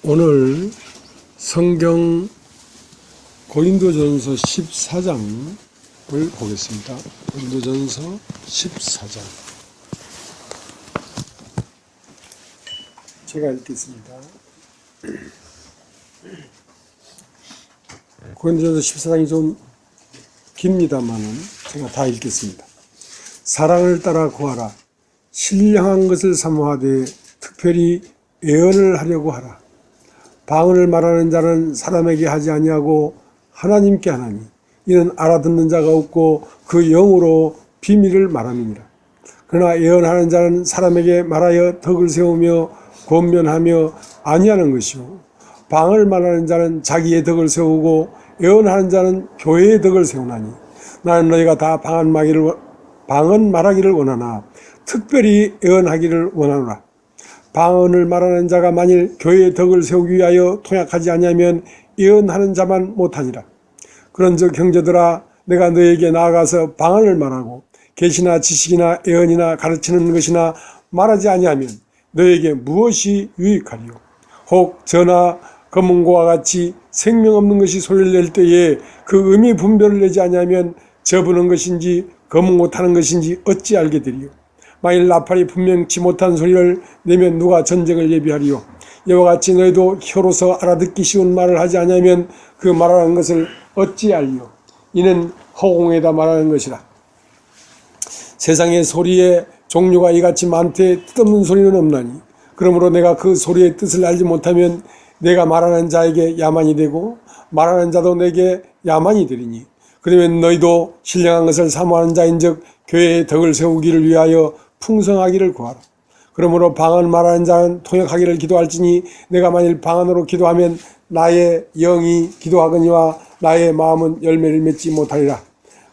오늘 성경 고린도전서 14장을 보겠습니다. 고린도전서 14장. 제가 읽겠습니다. 고린도전서 14장이 좀 깁니다만은 제가 다 읽겠습니다. 사랑을 따라 구하라. 신령한 것을 사모하되 특별히 예언을 하려고 하라. 방언을 말하는 자는 사람에게 하지 아니하고 하나님께 하나니 이는 알아듣는 자가 없고 그 영으로 비밀을 말함이니라. 그러나 예언하는 자는 사람에게 말하여 덕을 세우며 권면하며 아니하는 것이요 방언을 말하는 자는 자기의 덕을 세우고 예언하는 자는 교회의 덕을 세우나니 나는 너희가 다 방언 말하기를 원하나 특별히 예언하기를 원하노라. 방언을 말하는 자가 만일 교회의 덕을 세우기 위하여 통역하지 아니하면 예언하는 자만 못하니라. 그런즉 형제들아 내가 너에게 나아가서 방언을 말하고 계시나 지식이나 예언이나 가르치는 것이나 말하지 아니하면 너에게 무엇이 유익하리요? 혹 저나 검은고와 같이 생명 없는 것이 소리를 낼 때에 그 의미 분별을 내지 아니하면 저부는 것인지 검은 타는 것인지 어찌 알게 되리요? 만일 나팔이 분명치 못한 소리를 내면 누가 전쟁을 예비하리요? 이와 같이 너희도 혀로서 알아듣기 쉬운 말을 하지 아니하면 그 말하는 것을 어찌 알리요? 이는 허공에다 말하는 것이라. 세상의 소리의 종류가 이같이 많되 뜻없는 소리는 없나니 그러므로 내가 그 소리의 뜻을 알지 못하면 내가 말하는 자에게 야만이 되고 말하는 자도 내게 야만이 되리니 그러면 너희도 신령한 것을 사모하는 자인즉 교회의 덕을 세우기를 위하여 풍성하기를 구하라. 그러므로 방언 말하는 자는 통역하기를 기도할지니 내가 만일 방언으로 기도하면 나의 영이 기도하거니와 나의 마음은 열매를 맺지 못하리라.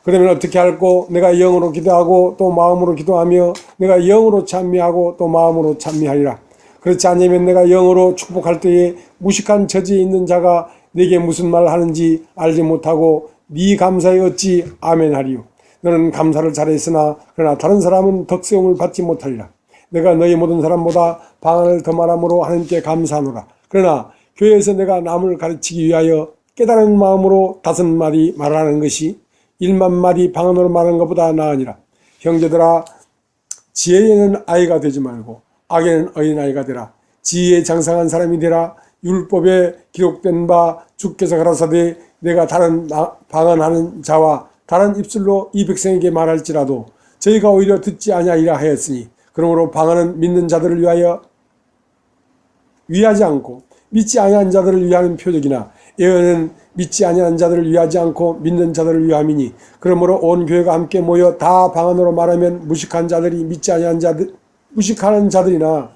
그러면 어떻게 할꼬? 내가 영으로 기도하고 또 마음으로 기도하며 내가 영으로 찬미하고 또 마음으로 찬미하리라. 그렇지 않으면 내가 영으로 축복할 때에 무식한 처지에 있는 자가 내게 무슨 말을 하는지 알지 못하고 네 감사에 어찌 아멘하리요? 너는 감사를 잘했으나 그러나 다른 사람은 덕세움을 받지 못하리라. 내가 너희 모든 사람보다 방언을 더 말함으로 하나님께 감사하노라. 그러나 교회에서 내가 남을 가르치기 위하여 깨달은 마음으로 5마디 말하는 것이 100,000마디 방언으로 말하는 것보다 나으니라. 형제들아 지혜에는 아이가 되지 말고 악에는 어린아이가 되라. 지혜에 장성한 사람이 되라. 율법에 기록된 바 주께서 가라사대 내가 다른 방언하는 자와 다른 입술로 이 백성에게 말할지라도 저희가 오히려 듣지 아니하리라 하였으니 그러므로 방언은 믿는 자들을 위하지 않고 믿지 아니한 자들을 위하는 표적이나 예언은 믿지 아니한 자들을 위하지 않고 믿는 자들을 위함이니 그러므로 온 교회가 함께 모여 다 방언으로 말하면 무식한 자들이 믿지 아니한 자들 무식한 자들이나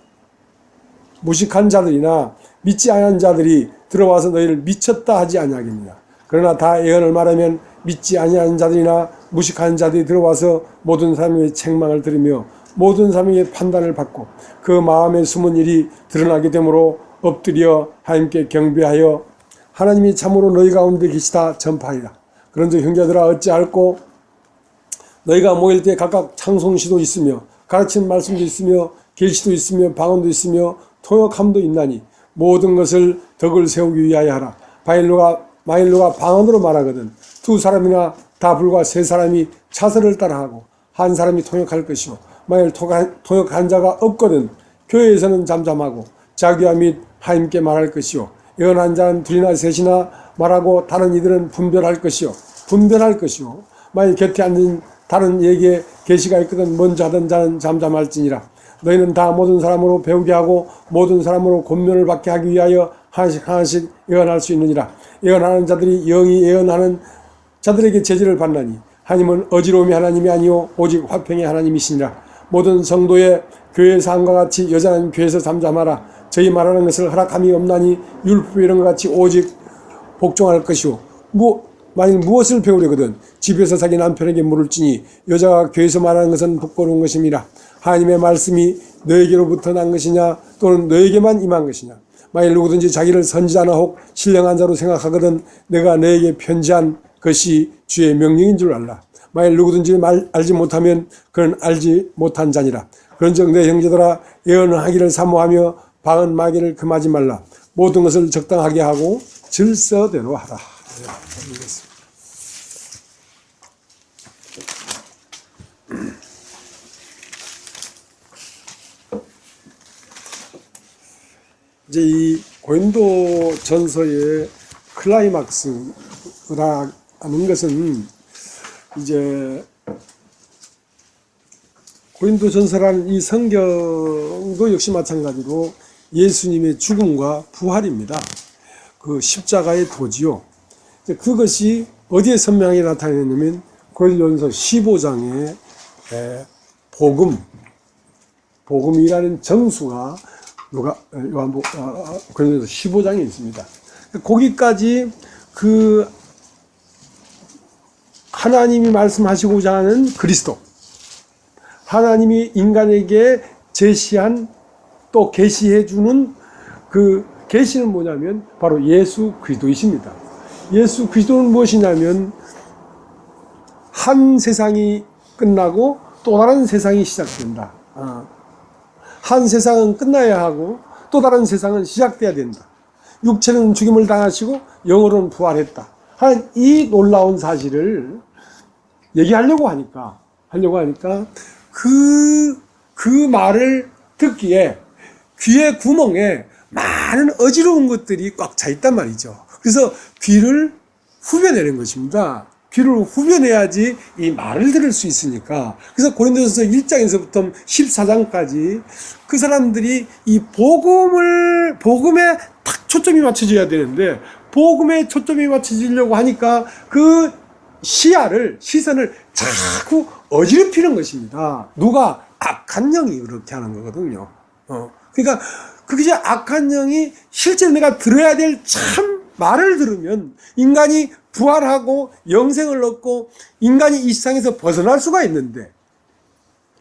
믿지 아니한 자들이 들어와서 너희를 미쳤다 하지 아니하겠느냐. 그러나 다 예언을 말하면 믿지 아니하는 자들이나 무식한 자들이 들어와서 모든 사람의 책망을 들으며 모든 사람의 판단을 받고 그 마음에 숨은 일이 드러나게 되므로 엎드려 하나님께 경배하여 하나님이 참으로 너희 가운데 계시다 전파하리라. 그런즉 형제들아 어찌할꼬? 너희가 모일 때 각각 창송시도 있으며 가르치는 말씀도 있으며 계시도 있으며 방언도 있으며 통역함도 있나니 모든 것을 덕을 세우기 위하여 하라. 마일로가 방언으로 말하거든 2사람이나 다 불과 3사람이 차서를 따라하고 한 사람이 통역할 것이요 만일 통역한 자가 없거든 교회에서는 잠잠하고 자기와 및 하나님께 말할 것이요 예언한 자는 2이나 3이나 말하고 다른 이들은 분별할 것이요 만일 곁에 앉은 다른 얘기에 계시가 있거든 먼저 하던 자는 잠잠할지니라. 너희는 다 모든 사람으로 배우게 하고 모든 사람으로 권면을 받게 하기 위하여 하나씩 예언할 수 있느니라. 예언하는 자들이 영이 예언하는 자들에게 제지를 받나니 하나님은 어지러움이 하나님이 아니요 오직 화평의 하나님이시니라. 모든 성도의 교회 사함과 같이 여자는 교회에서 잠잠하라. 저희 말하는 것을 허락함이 없나니 율법 이런 것 같이 오직 복종할 것이요 만일 무엇을 배우려거든 집에서 자기 남편에게 물을지니 여자가 교회에서 말하는 것은 부끄러운 것임이라. 하나님의 말씀이 너에게로부터 난 것이냐 또는 너에게만 임한 것이냐. 만일 누구든지 자기를 선지자나 혹 신령한 자로 생각하거든 내가 너에게 편지한 것이 주의 명령인 줄 알라. 만일 누구든지 알지 못하면 그는 알지 못한 자니라. 그런즉 내 형제들아 예언을 하기를 사모하며 방언 말기를 금하지 말라. 모든 것을 적당하게 하고 질서대로 하라. 이제 이 고린도 전서의 클라이막스라는 것은 이제 고린도 전서라는 이 성경도 역시 마찬가지로 예수님의 죽음과 부활입니다. 그 십자가의 도지요. 그것이 어디에 선명하게 나타내냐면 고린도전서 15장의 복음이라는 정수가 고린도전서 15장에 있습니다. 거기까지 그 하나님이 말씀하시고자 하는 그리스도, 하나님이 인간에게 제시한 또 계시해 주는 그 계시는 뭐냐면 바로 예수 그리스도이십니다. 예수 그리스도는 무엇이냐면 한 세상이 끝나고 또 다른 세상이 시작된다. 한 세상은 끝나야 하고 또 다른 세상은 시작돼야 된다. 육체는 죽임을 당하시고 영으로는 부활했다 하는 이 놀라운 사실을 얘기하려고 하니까 그 말을 듣기에 귀의 구멍에 많은 어지러운 것들이 꽉 차 있단 말이죠. 그래서 귀를 후벼내는 것입니다. 귀를 후벼내야지 이 말을 들을 수 있으니까. 그래서 고린도전서 1장에서부터 14장까지 그 사람들이 이 복음에 딱 초점이 맞춰져야 되는데 복음에 초점이 맞춰지려고 하니까 그 시선을 자꾸 어지럽히는 것입니다. 누가? 악한 영이 그렇게 하는 거거든요. 그러니까 그게 악한 영이 실제로 내가 들어야 될 참 말을 들으면 인간이 부활하고 영생을 얻고 인간이 이 세상에서 벗어날 수가 있는데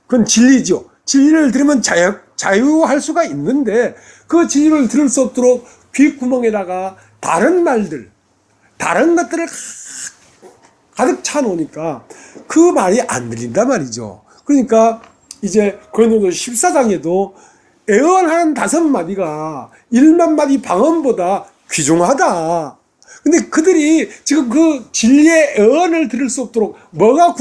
그건 진리죠. 진리를 들으면 자유할 수가 있는데 그 진리를 들을 수 없도록 귓구멍에다가 다른 말들, 다른 것들을 가득 차놓으니까 그 말이 안 들린단 말이죠. 그러니까 이제 고린도전서 14장에도 애언하는 5마디가 1만 마디 방언보다 귀중하다. 근데 그들이 지금 그 진리의 애언을 들을 수 없도록 뭐가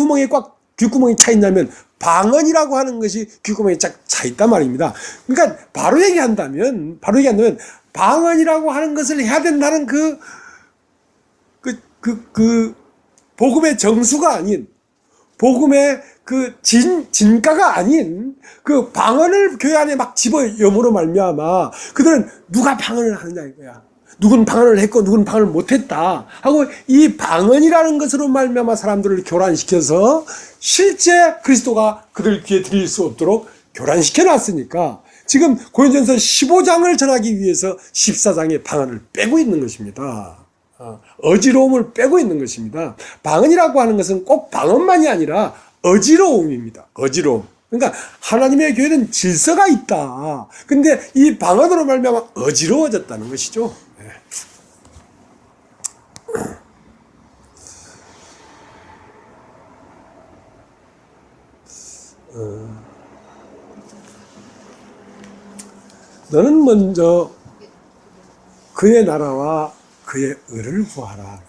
귓구멍에 차 있냐면 방언이라고 하는 것이 귓구멍에 차 있단 말입니다. 그러니까 바로 얘기한다면 방언이라고 하는 것을 해야 된다는 그 복음의 정수가 아닌, 복음의 그 진가가 아닌 그 방언을 교회 안에 막 집어넣음으로 말미암아 그들은 누가 방언을 하느냐 이거야. 누군 방언을 했고 누군 방언을 못했다 하고 이 방언이라는 것으로 말미암아 사람들을 교란시켜서 실제 그리스도가 그들 귀에 들릴 수 없도록 교란시켜 놨으니까 지금 고린도전서 15장을 전하기 위해서 14장의 방언을 빼고 있는 것입니다. 어지러움을 빼고 있는 것입니다. 방언이라고 하는 것은 꼭 방언만이 아니라 어지러움입니다. 어지러움. 그러니까 하나님의 교회는 질서가 있다. 근데 이 방언으로 말미암아 어지러워졌다는 것이죠. 너는 먼저 그의 나라와 그의 의를 구하라.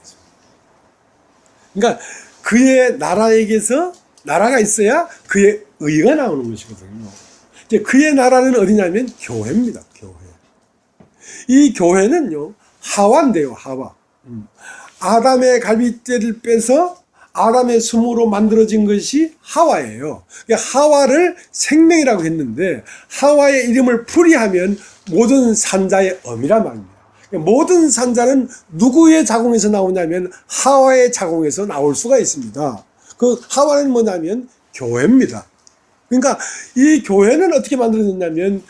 그러니까 그의 나라에게서 나라가 있어야 그의 의가 나오는 것이거든요. 이제 그의 나라는 어디냐면 교회입니다. 교회. 이 교회는요 하와인데요. 하와. 아담의 갈빗대를 빼서 아담의 숨으로 만들어진 것이 하와예요. 하와를 생명이라고 했는데 하와의 이름을 풀이하면 모든 산자의 엄이란 말입니다. 모든 산자는 누구의 자궁에서 나오냐면 하와의 자궁에서 나올 수가 있습니다. 그 하와는 뭐냐면 교회입니다. 그러니까 이 교회는 어떻게 만들어졌냐면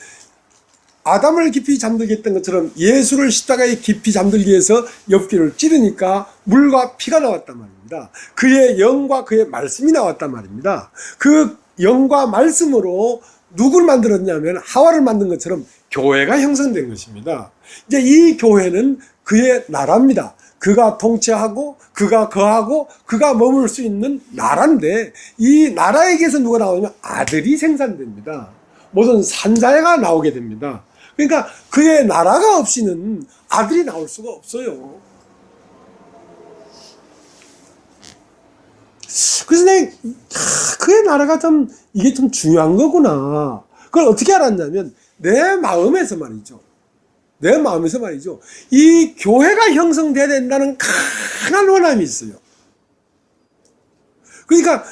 아담을 깊이 잠들게 했던 것처럼 예수를 십자가에 깊이 잠들기 위해서 옆길을 찌르니까 물과 피가 나왔단 말입니다. 그의 영과 그의 말씀이 나왔단 말입니다. 그 영과 말씀으로 누구를 만들었냐면 하와를 만든 것처럼 교회가 형성된 것입니다. 이제 이 교회는 그의 나라입니다. 그가 통치하고 그가 거하고 그가 머물 수 있는 나라인데 이 나라에게서 누가 나오냐면 아들이 생산됩니다. 모든 산자가 나오게 됩니다. 그러니까 그의 나라가 없이는 아들이 나올 수가 없어요. 그래서 내가 그의 나라가 좀 이게 좀 중요한 거구나. 그걸 어떻게 알았냐면 내 마음에서 말이죠. 내 마음에서 말이죠. 이 교회가 형성돼야 된다는 강한 원함이 있어요. 그러니까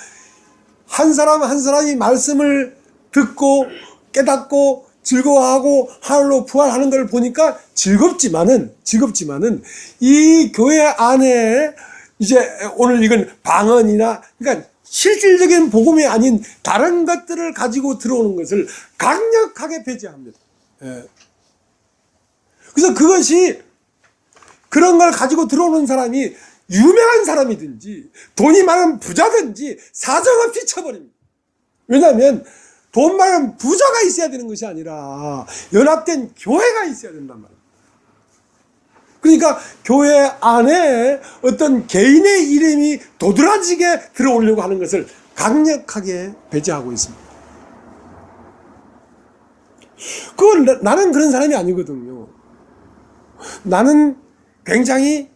한 사람 한 사람이 말씀을 듣고 깨닫고 즐거워하고 하늘로 부활하는 걸 보니까 즐겁지만은 이 교회 안에 이제 오늘 이건 방언이나 그러니까 실질적인 복음이 아닌 다른 것들을 가지고 들어오는 것을 강력하게 배제합니다. 예. 그래서 그것이 그런 걸 가지고 들어오는 사람이 유명한 사람이든지 돈이 많은 부자든지 사정없이 쳐버립니다. 왜냐하면 돈 많은 부자가 있어야 되는 것이 아니라 연합된 교회가 있어야 된단 말이에요. 그러니까 교회 안에 어떤 개인의 이름이 도드라지게 들어오려고 하는 것을 강력하게 배제하고 있습니다. 나는 그런 사람이 아니거든요. 나는 굉장히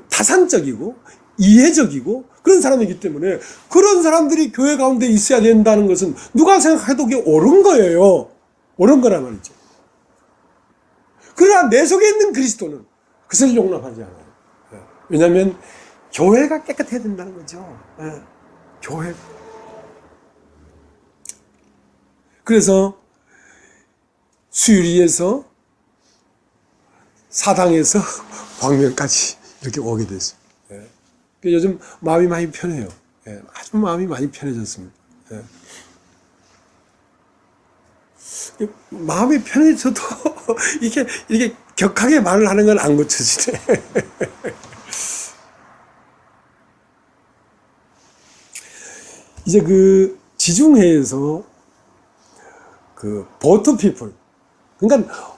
타산적이고 이해적이고 그런 사람이기 때문에 그런 사람들이 교회 가운데 있어야 된다는 것은 누가 생각해도 그게 옳은 거예요. 옳은 거란 말이죠. 그러나 내 속에 있는 그리스도는 그것을 용납하지 않아요. 왜냐하면 교회가 깨끗해야 된다는 거죠. 교회. 그래서 수유리에서 사당에서 광명까지 이렇게 오게 됐어요. 요즘 마음이 많이 편해요. 아주 마음이 많이 편해졌습니다. 마음이 편해져도 이렇게 격하게 말을 하는 건 안 고쳐지네. 이제 지중해에서 보트 피플, 그러니까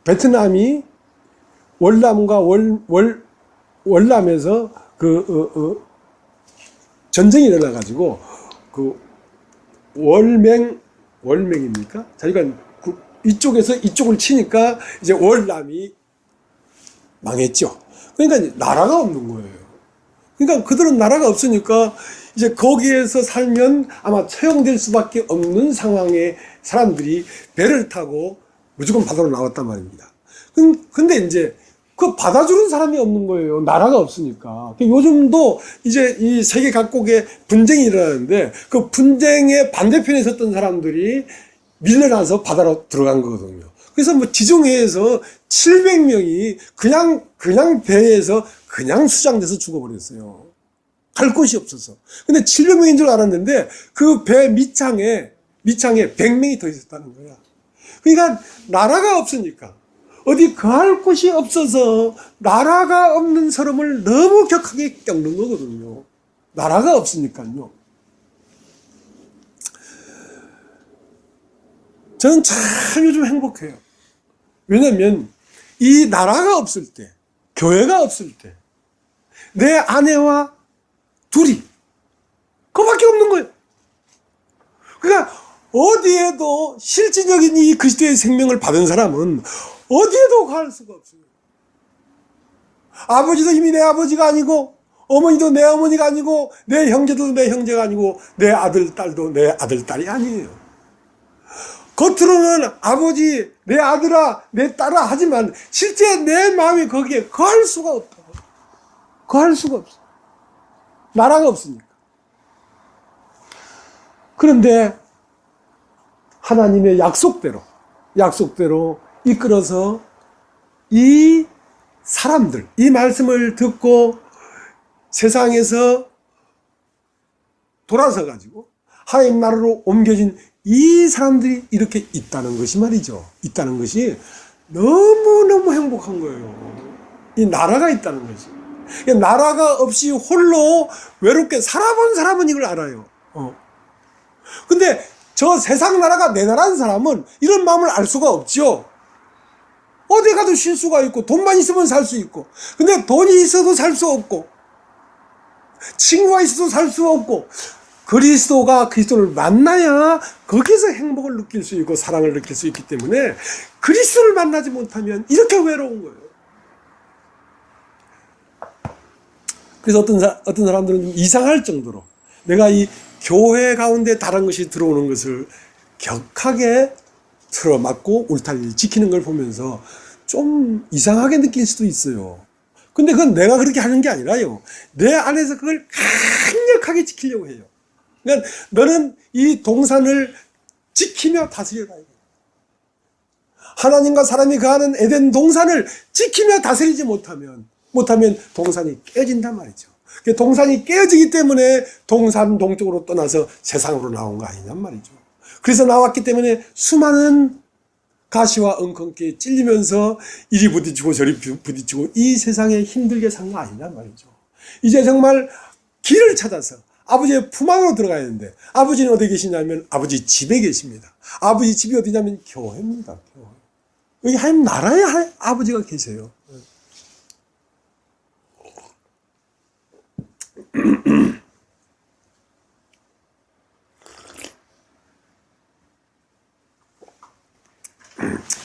베트남이 월남과 월남에서 전쟁이 일어나가지고 월맹입니까? 자기가 이쪽에서 이쪽을 치니까 이제 월남이 망했죠. 그러니까 나라가 없는 거예요. 그러니까 그들은 나라가 없으니까 이제 거기에서 살면 아마 처형될 수밖에 없는 상황에 사람들이 배를 타고 무조건 바다로 나왔단 말입니다. 근데 이제 받아주는 사람이 없는 거예요. 나라가 없으니까. 요즘도 이제 이 세계 각국에 분쟁이 일어나는데 그 분쟁의 반대편에 섰던 사람들이 밀려나서 바다로 들어간 거거든요. 그래서 지중해에서 700명이 그냥 배에서 그냥 수장돼서 죽어버렸어요. 갈 곳이 없어서. 근데 700명인 줄 알았는데 그 배 밑창에 100명이 더 있었다는 거야. 그러니까 나라가 없으니까 어디 거할 곳이 없어서 나라가 없는 서름을 너무 격하게 겪는 거거든요. 나라가 없으니까요. 저는 참 요즘 행복해요. 왜냐면 이 나라가 없을 때, 교회가 없을 때 내 아내와 둘이 그거밖에 없는 거예요. 그러니까 어디에도 실질적인 이 그리스도의 생명을 받은 사람은 어디에도 갈 수가 없어요. 아버지도 이미 내 아버지가 아니고 어머니도 내 어머니가 아니고 내 형제도 내 형제가 아니고 내 아들 딸도 내 아들 딸이 아니에요. 겉으로는 아버지 내 아들아 내 딸아 하지만 실제 내 마음이 거기에 거할 수가 없다. 거할 수가 없어. 나라가 없으니까. 그런데 하나님의 약속대로 이끌어서 이 사람들, 이 말씀을 듣고 세상에서 돌아서 가지고 하나님 나라로 옮겨진 이 사람들이 이렇게 있다는 것이 말이죠. 있다는 것이 너무너무 행복한 거예요. 이 나라가 있다는 것이. 나라가 없이 홀로 외롭게 살아본 사람은 이걸 알아요. 근데 저 세상 나라가 내 나라는 사람은 이런 마음을 알 수가 없죠. 어디 가도 쉴 수가 있고 돈만 있으면 살 수 있고 근데 돈이 있어도 살 수 없고 친구가 있어도 살 수 없고 그리스도가 그리스도를 만나야 거기서 행복을 느낄 수 있고 사랑을 느낄 수 있기 때문에 그리스도를 만나지 못하면 이렇게 외로운 거예요. 그래서 어떤 사람들은 좀 이상할 정도로 내가 이 교회 가운데 다른 것이 들어오는 것을 격하게 틀어막고 울타리를 지키는 걸 보면서 좀 이상하게 느낄 수도 있어요. 근데 그건 내가 그렇게 하는 게 아니라요. 내 안에서 그걸 강력하게 지키려고 해요. 그러니까 너는 이 동산을 지키며 다스려라. 하나님과 사람이 거하는 에덴 동산을 지키며 다스리지 못하면 동산이 깨진단 말이죠. 동산이 깨어지기 때문에 동산 동쪽으로 떠나서 세상으로 나온 거 아니냔 말이죠. 그래서 나왔기 때문에 수많은 가시와 엉겅퀴에 찔리면서 이리 부딪히고 저리 부딪히고 이 세상에 힘들게 산 거 아니냔 말이죠. 이제 정말 길을 찾아서 아버지의 품 안으로 들어가야 되는데 아버지는 어디 계시냐면 아버지 집에 계십니다. 아버지 집이 어디냐면 교회입니다. 교회. 여기 하나님 나라에 아버지가 계세요.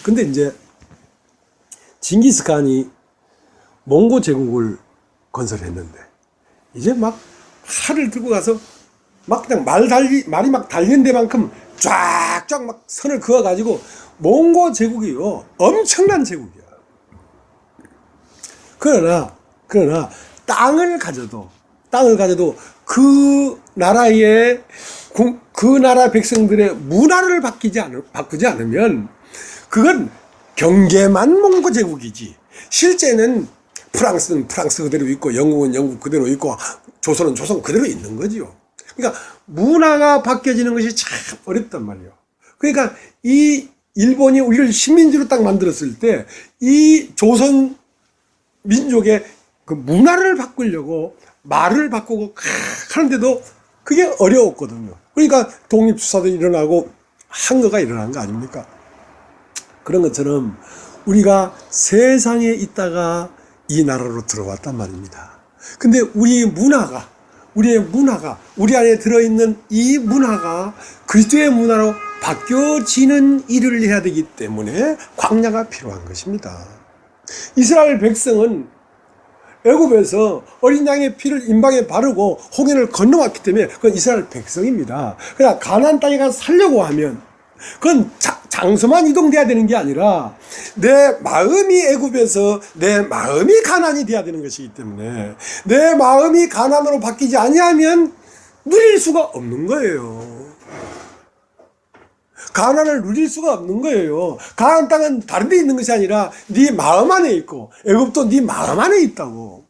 근데 이제 징기스칸이 몽고 제국을 건설했는데 이제 막 칼을 들고 가서 막 그냥 말이 막 달린 데만큼 쫙쫙 막 선을 그어가지고 몽고 제국이요 엄청난 제국이야. 그러나 땅을 가져도 그 나라의 그 나라 백성들의 문화를 바꾸지 않으면 그건 경계만 몽고 제국이지 실제는 프랑스는 프랑스 그대로 있고 영국은 영국 그대로 있고 조선은 조선 그대로 있는 거지요. 그러니까 문화가 바뀌어지는 것이 참 어렵단 말이에요. 그러니까 이 일본이 우리를 식민지로 딱 만들었을 때 이 조선 민족의 그 문화를 바꾸려고 말을 바꾸고 하는데도 그게 어려웠거든요. 그러니까 독립투사도 일어나고 한거가 일어난 거 아닙니까? 그런 것처럼 우리가 세상에 있다가 이 나라로 들어왔단 말입니다. 근데 우리의 문화가 우리 안에 들어있는 이 문화가 그리스도의 문화로 바뀌어지는 일을 해야 되기 때문에 광야가 필요한 것입니다. 이스라엘 백성은 애굽에서 어린 양의 피를 임방에 바르고 홍해를 건너왔기 때문에 그건 이스라엘 백성입니다. 그러나 가나안 땅에 가서 살려고 하면 그건 장소만 이동돼야 되는 게 아니라 내 마음이 애굽에서 내 마음이 가나안이 돼야 되는 것이기 때문에 내 마음이 가나안으로 바뀌지 아니하면 누릴 수가 없는 거예요. 가나안을 누릴 수가 없는 거예요. 가나안 땅은 다른 데 있는 것이 아니라 네 마음 안에 있고 애굽도 네 마음 안에 있다고.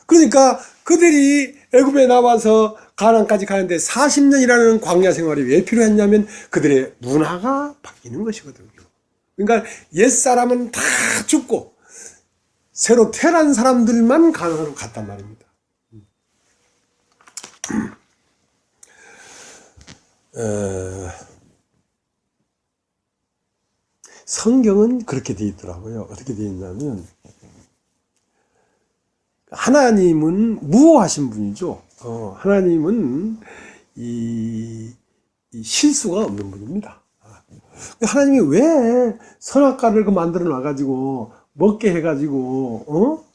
그러니까 그들이 애굽에 나와서 가나안까지 가는데 40년이라는 광야 생활이 왜 필요했냐면 그들의 문화가 바뀌는 것이거든요. 그러니까 옛사람은 다 죽고 새로 태어난 사람들만 가나안으로 갔단 말입니다. 성경은 그렇게 되어 있더라고요. 어떻게 되어 있냐면 하나님은 무호하신 분이죠. 하나님은 이 실수가 없는 분입니다. 하나님이 왜 선악과를 만들어 놔가지고 먹게 해가지고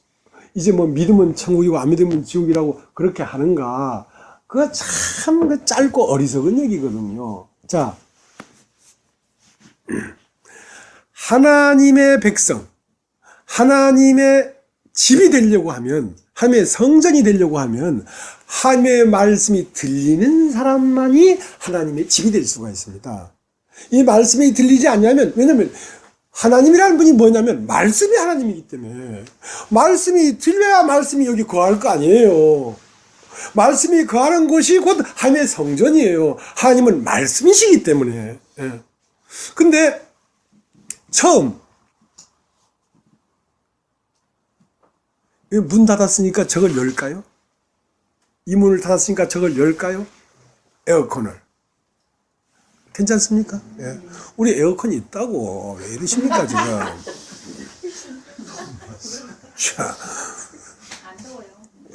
이제 뭐 믿으면 천국이고 안 믿으면 지옥이라고 그렇게 하는가? 그거 참 짧고 어리석은 얘기거든요. 자, 하나님의 백성, 하나님의 집이 되려고 하면, 하나님의 성전이 되려고 하면 하나님의 말씀이 들리는 사람만이 하나님의 집이 될 수가 있습니다. 이 말씀이 들리지 않냐면, 왜냐면 하나님이라는 분이 뭐냐면 말씀이 하나님이기 때문에 말씀이 들려야 말씀이 여기 거할 거 아니에요. 말씀이 거하는 곳이 곧 하나님의 성전이에요. 하나님은 말씀이시기 때문에. 근데 처음 문 닫았으니까 저걸 열까요? 이 문을 닫았으니까 저걸 열까요? 에어컨을. 괜찮습니까? 예. 우리 에어컨이 있다고. 왜 이러십니까, 지금? 자.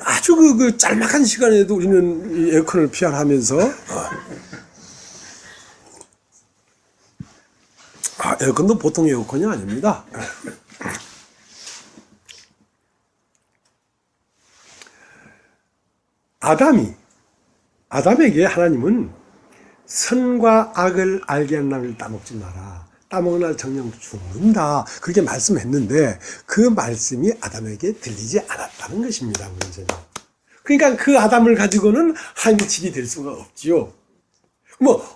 아주 그 짤막한 시간에도 우리는 이 에어컨을 피하면서 에어컨도 보통 에어컨이 아닙니다. 아담에게 하나님은 선과 악을 알게 한 나무를 따먹지 마라. 따먹은 날 정령 죽는다. 그렇게 말씀했는데 그 말씀이 아담에게 들리지 않았다는 것입니다. 문제는. 그러니까 그 아담을 가지고는 하나님의 집이 될 수가 없지요.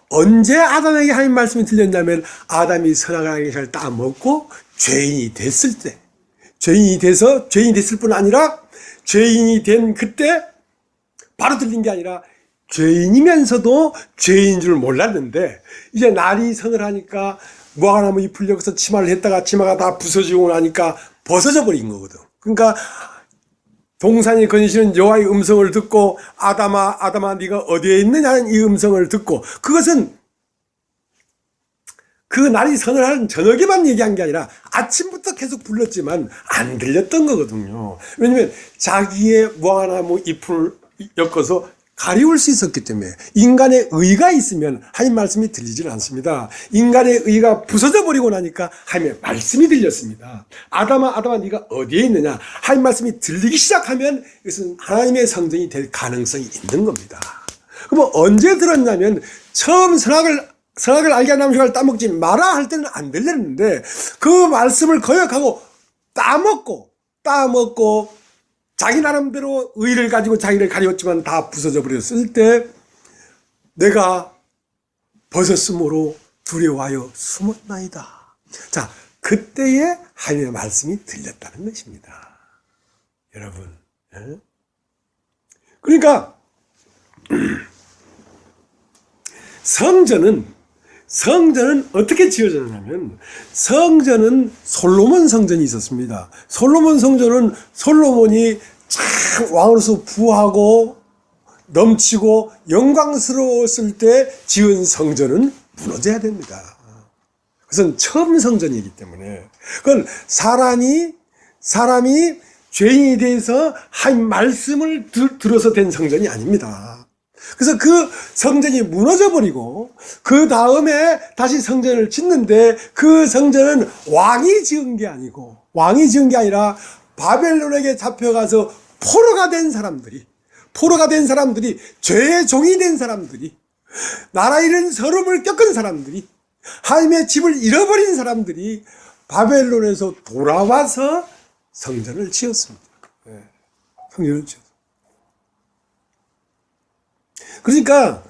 언제 아담에게 하나님 말씀이 들렸냐면 아담이 선악을 알게 잘 따먹고 죄인이 됐을 때. 죄인이 됐을 뿐 아니라 죄인이 된 그때 바로 들린 게 아니라 죄인이면서도 죄인인 줄 몰랐는데 이제 날이 서늘하니까 무화과나무 잎을 여기서 치마를 했다가 치마가 다 부서지고 나니까 벗어져 버린 거거든. 그러니까 동산이 거니시는 여호와의 음성을 듣고 아담아 네가 어디에 있느냐는 이 음성을 듣고 그것은 그 날이 서늘한 저녁에만 얘기한 게 아니라 아침부터 계속 불렀지만 안 들렸던 거거든요. 왜냐면 자기의 무화과나무 잎을 엮어서 가리울 수 있었기 때문에 인간의 의가 있으면 하나님 말씀이 들리질 않습니다. 인간의 의가 부서져 버리고 나니까 하나님의 말씀이 들렸습니다. 아담아 네가 어디에 있느냐 하나님 말씀이 들리기 시작하면 이것은 하나님의 성전이 될 가능성이 있는 겁니다. 그럼 언제 들었냐면 처음 선악을 알게 한 나무를 따먹지 마라 할 때는 안 들렸는데 그 말씀을 거역하고 따먹고 자기 나름대로 의를 가지고 자기를 가리웠지만 다 부서져 버렸을 때 내가 벗었으므로 두려워하여 숨었나이다. 자, 그때에 하나님의 말씀이 들렸다는 것입니다. 여러분. 그러니까 성전은 어떻게 지어졌냐면 성전은 솔로몬 성전이 있었습니다. 솔로몬 성전은 솔로몬이 참 왕으로서 부하고 넘치고 영광스러웠을 때 지은 성전은 무너져야 됩니다. 그것은 처음 성전이기 때문에 그건 사람이 죄인이 대해서 하나님 말씀을 들어서 된 성전이 아닙니다. 그래서 그 성전이 무너져버리고 그 다음에 다시 성전을 짓는데 그 성전은 왕이 지은 게 아니라 바벨론에게 잡혀가서 포로가 된 사람들이 죄의 종이 된 사람들이 나라 잃은 서름을 겪은 사람들이 하나님의 집을 잃어버린 사람들이 바벨론에서 돌아와서 성전을 지었습니다. 성전을 지었습니다. 그러니까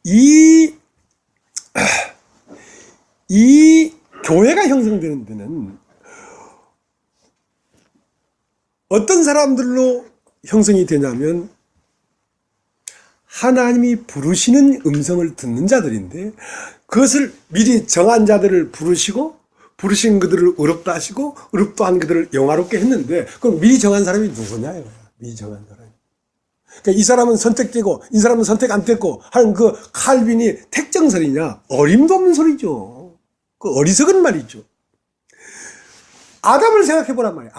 이 교회가 형성되는 데는 어떤 사람들로 형성이 되냐면 하나님이 부르시는 음성을 듣는 자들인데 그것을 미리 정한 자들을 부르시고 부르신 그들을 의롭다 하시고 의롭다 한 그들을 영화롭게 했는데 그럼 미리 정한 사람이 누구냐 이거야. 미리 정한 사람이. 그러니까 이 사람은 선택되고 이 사람은 선택 안 됐고 하는 그 칼빈이 택정설이냐 어림도 없는 소리죠. 그 어리석은 말이죠. 아담을 생각해 보란 말이에요.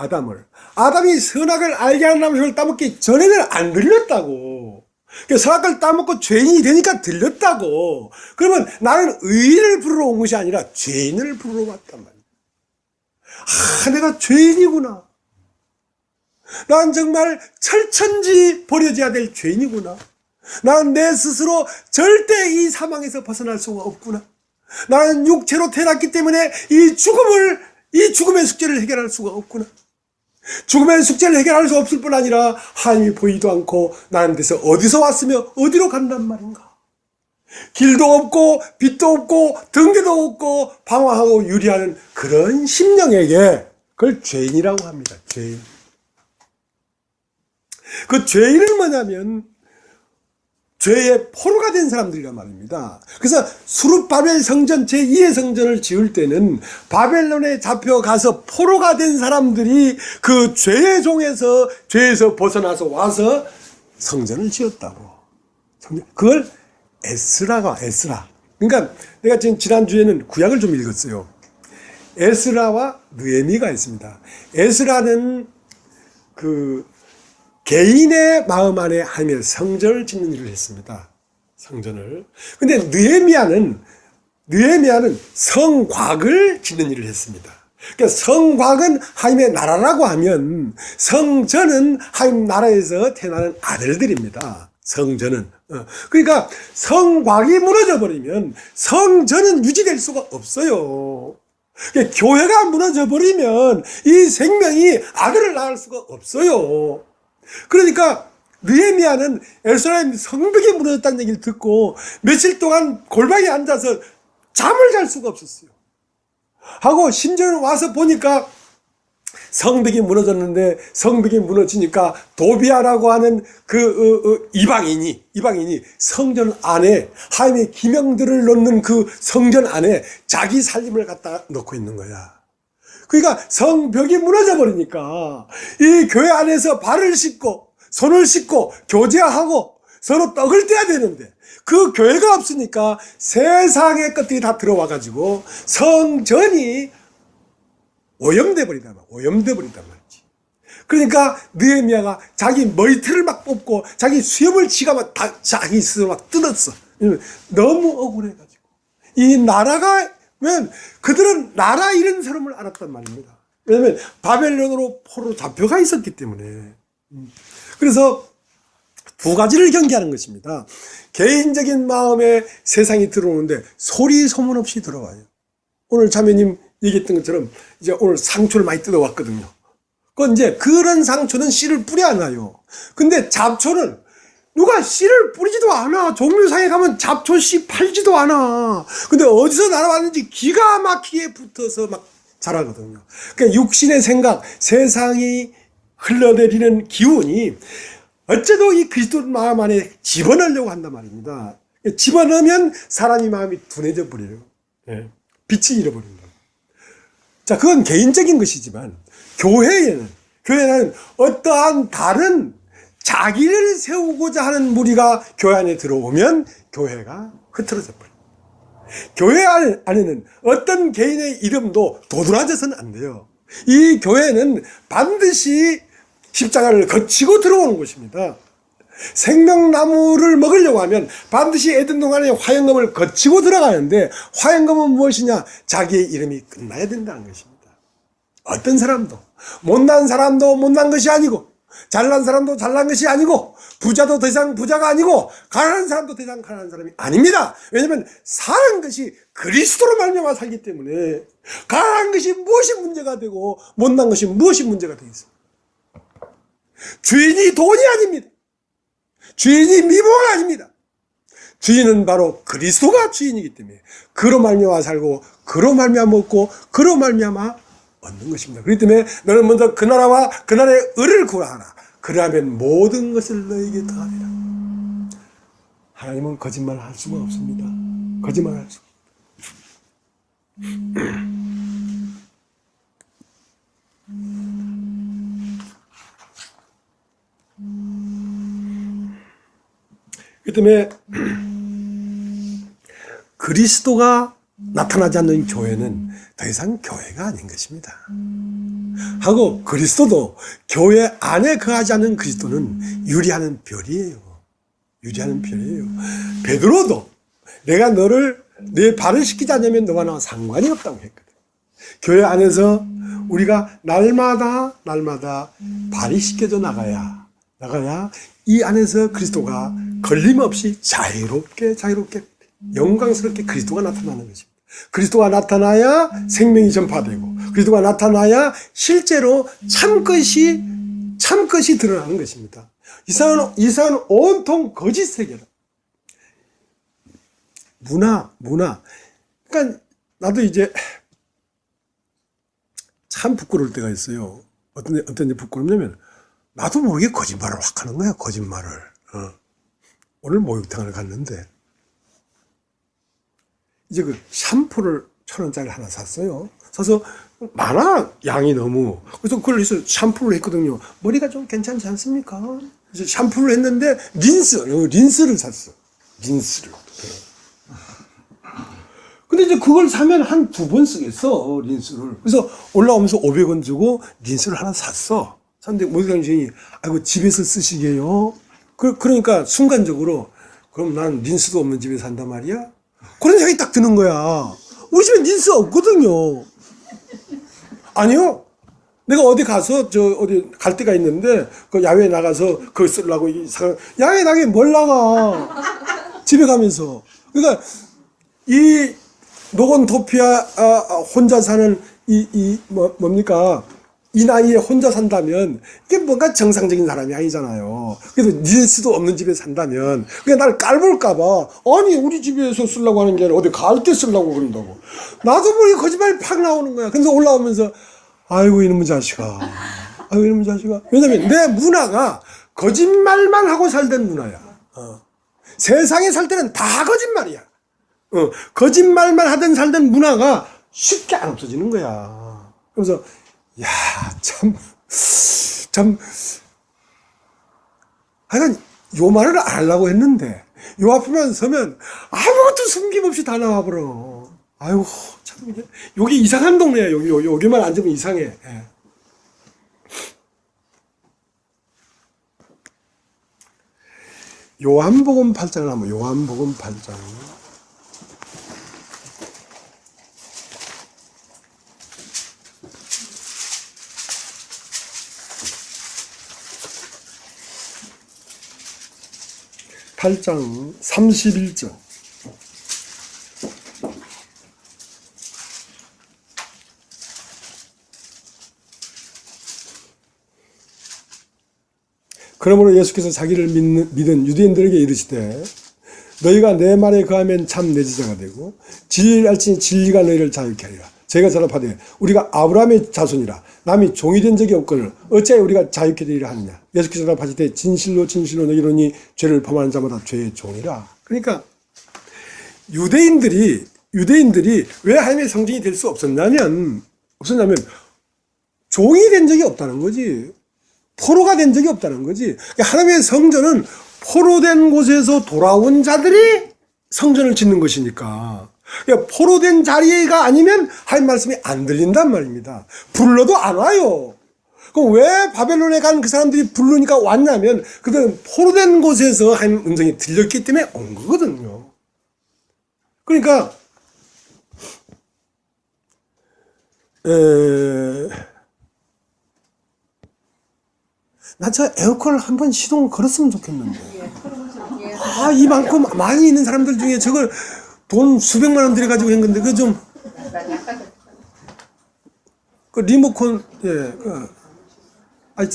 아담이 선악을 알게 하는 나무를 따먹기 전에는 안 들렸다고. 그러니까 선악을 따먹고 죄인이 되니까 들렸다고. 그러면 나는 의인을 부르러 온 것이 아니라 죄인을 부르러 왔단 말이에요. 내가 죄인이구나. 난 정말 철천지 버려져야 될 죄인이구나. 나는 내 스스로 절대 이 사망에서 벗어날 수가 없구나. 나는 육체로 태어났기 때문에 이 죽음의 숙제를 해결할 수가 없구나. 죽음의 숙제를 해결할 수 없을 뿐 아니라 하나님이 보이도 않고 나는 데서 어디서 왔으며 어디로 간단 말인가. 길도 없고 빛도 없고 등대도 없고 방황하고 유리하는 그런 심령에게 그걸 죄인이라고 합니다. 죄인. 그 죄인은 뭐냐면 죄의 포로가 된 사람들이란 말입니다. 그래서 수룹바벨 성전 제2의 성전을 지을 때는 바벨론에 잡혀가서 포로가 된 사람들이 그 죄에서 벗어나서 와서 성전을 지었다고. 그걸 에스라. 그러니까 내가 지난주에는 구약을 좀 읽었어요. 에스라와 느헤미가 있습니다. 에스라는 그 개인의 마음 안에 하나님의 성전을 짓는 일을 했습니다. 성전을. 근데 느헤미야는 성곽을 짓는 일을 했습니다. 그러니까 성곽은 하나님의 나라라고 하면 성전은 하나님 나라에서 태어나는 아들들입니다. 성전은. 그러니까 성곽이 무너져 버리면 성전은 유지될 수가 없어요. 그러니까 교회가 무너져 버리면 이 생명이 아들을 낳을 수가 없어요. 그러니까 느헤미야는 예루살렘 성벽이 무너졌다는 얘기를 듣고 며칠 동안 골방에 앉아서 잠을 잘 수가 없었어요. 하고 심지어는 와서 보니까 성벽이 무너졌는데, 성벽이 무너지니까 도비아라고 하는 이방인이 성전 안에 하나님의 기명들을 넣는 그 성전 안에 자기 살림을 갖다 놓고 있는 거야. 그러니까 성벽이 무너져 버리니까 이 교회 안에서 발을 씻고 손을 씻고 교제하고 서로 떡을 떼야 되는데 그 교회가 없으니까 세상의 것들이 다 들어와 가지고 성전이 오염돼 버리단 말이지. 그러니까 느헤미야가 자기 머리털을 막 뽑고 자기 수염을 지가 막 자기 스스로 막 뜯었어. 너무 억울해가지고. 이 나라가, 왜냐면 그들은 나라 이런 사람을 알았단 말입니다. 왜냐면 바벨론으로 포로로 잡혀가 있었기 때문에. 그래서 두 가지를 경계하는 것입니다. 개인적인 마음에 세상이 들어오는데 소리 소문 없이 들어와요. 오늘 자매님 얘기했던 것처럼 이제 오늘 상초를 많이 뜯어왔거든요. 그건 이제 그런 상초는 씨를 뿌리 안 놔요. 근데 잡초는 누가 씨를 뿌리지도 않아. 종묘상에 가면 잡초 씨 팔지도 않아. 근데 어디서 날아왔는지 기가 막히게 붙어서 막 자라거든요. 그러니까 육신의 생각, 세상이 흘러내리는 기운이 어째도 이 그리스도 마음 안에 집어넣으려고 한단 말입니다. 집어넣으면 사람이 마음이 둔해져 버려요. 빛이 잃어버린다. 자, 그건 개인적인 것이지만 교회는 어떠한 다른 자기를 세우고자 하는 무리가 교회 안에 들어오면 교회가 흐트러져 버려요. 교회 안에는 어떤 개인의 이름도 도드라져서는 안 돼요. 이 교회는 반드시 십자가를 거치고 들어오는 곳입니다. 생명나무를 먹으려고 하면 반드시 에덴 동안의 화영검을 거치고 들어가는데, 화영검은 무엇이냐? 자기의 이름이 끝나야 된다는 것입니다. 어떤 사람도, 못난 사람도 못난 것이 아니고, 잘난 사람도 잘난 것이 아니고, 부자도 더 이상 부자가 아니고, 가난한 사람도 더 이상 가난한 사람이 아닙니다. 왜냐하면 사는 것이 그리스도로 말미암아 살기 때문에 가난한 것이 무엇이 문제가 되고 못난 것이 무엇이 문제가 되겠어요? 주인이 돈이 아닙니다. 주인이 미모가 아닙니다. 주인은 바로 그리스도가 주인이기 때문에 그로 말미암아 살고 그로 말미암아 먹고 그로 말미암아 얻는 것입니다. 그렇기 때문에 너는 먼저 그 나라와 그 나라의 의를 구하라. 그러하면 모든 것을 너에게 더하리라. 하나님은 거짓말 할 수가 없습니다. 거짓말 할 수가 없습니다. 그 때문에 그리스도가 나타나지 않는 교회는 더 이상 교회가 아닌 것입니다. 하고 그리스도도 교회 안에 거하지 않는 그리스도는 유리하는 별이에요. 유리하는 별이에요. 베드로도 내가 너를 내 발을 씻기지 않으면 너와 나와 상관이 없다고 했거든. 교회 안에서 우리가 날마다 발이 씻겨져 나가야 이 안에서 그리스도가 걸림없이 자유롭게 영광스럽게 그리스도가 나타나는 것입니다. 그리스도가 나타나야 생명이 전파되고 그리스도가 나타나야 실제로 참것이 드러나는 것입니다. 이 세상은 온통 거짓 세계다. 문화. 그러니까 나도 이제 참 부끄러울 때가 있어요. 어떤 게 부끄럽냐면 나도 모르게 거짓말을 확 하는 거야. 거짓말을. 오늘 목욕탕을 갔는데 이제 그 샴푸를 1,000원짜리 하나 샀어요. 사서 많아, 양이 너무. 그래서 그걸 해서 샴푸를 했거든요. 머리가 좀 괜찮지 않습니까? 그래서 샴푸를 했는데 린스를 샀어. 린스를. 근데 이제 그걸 사면 한 2번 쓰겠어, 린스를. 그래서 올라오면서 500원 주고 린스를 하나 샀어. 샀는데 목욕탕 주인이 아이고 집에서 쓰시게요. 그러니까 순간적으로 그럼 난 린스도 없는 집에 산단 말이야? 그런 생각이 딱 드는 거야. 우리 집에 린스 없거든요. 아니요. 내가 어디 가서 어디 갈 데가 있는데 그 야외에 나가서 그거 쓰려고 야외에 나가게 뭘 나가. 집에 가면서. 그러니까 이 노건토피아 혼자 사는 뭡니까? 이 나이에 혼자 산다면 이게 뭔가 정상적인 사람이 아니잖아요. 그래서 린스도 없는 집에 산다면 그냥 나를 깔볼까봐 아니 우리 집에서 쓰려고 하는 게 아니라 어디 갈 때 쓰려고 그런다고. 나도 모르게 거짓말이 팍 나오는 거야. 그래서 올라오면서 아이고 이놈의 자식아. 아이고 이놈의 자식아. 왜냐면 내 문화가 거짓말만 하고 살던 문화야. 세상에 살 때는 다 거짓말이야. 거짓말만 하던 살던 문화가 쉽게 안 없어지는 거야. 그래서 야, 하여간 요 말을 안 하려고 했는데 요 앞에만 서면 아무것도 숨김없이 다 나와버려. 아이고 참 여기 이상한 동네야. 여기만 앉으면 이상해. 예. 요한복음 8장을 한번 요한복음 8장 (8장) 31절. 그러므로 예수께서 자기를 믿은 유대인들에게 이르시되 너희가 내 말에 거하면 참 내 제자가 되고 진리를 알지니 진리가 너희를 자유케 하리라. 저희가 대답하되 우리가 아브라함의 자손이라 남이 종이 된 적이 없거늘 어찌하여 우리가 자유케 되리라 하느냐. 예수께서 대답하시되 진실로 진실로 너희로 이르노니 죄를 범하는 자마다 죄의 종이라. 그러니까 유대인들이 왜 하나님의 성전이 될 수 없었냐면 종이 된 적이 없다는 거지. 포로가 된 적이 없다는 거지. 하나님의 성전은 포로된 곳에서 돌아온 자들이 성전을 짓는 것이니까. 포로된 자리가 아니면 하나님 말씀이 안 들린단 말입니다. 불러도 안 와요. 그럼 왜 바벨론에 간 그 사람들이 부르니까 왔냐면 그들은 포로된 곳에서 하나님 음성이 들렸기 때문에 온 거거든요. 그러니까 나 저 에어컨을 한번 시동 걸었으면 좋겠는데. 이만큼 많이 있는 사람들 중에 저걸 돈 수백만 원 들여가지고 한 건데, 그 리모컨,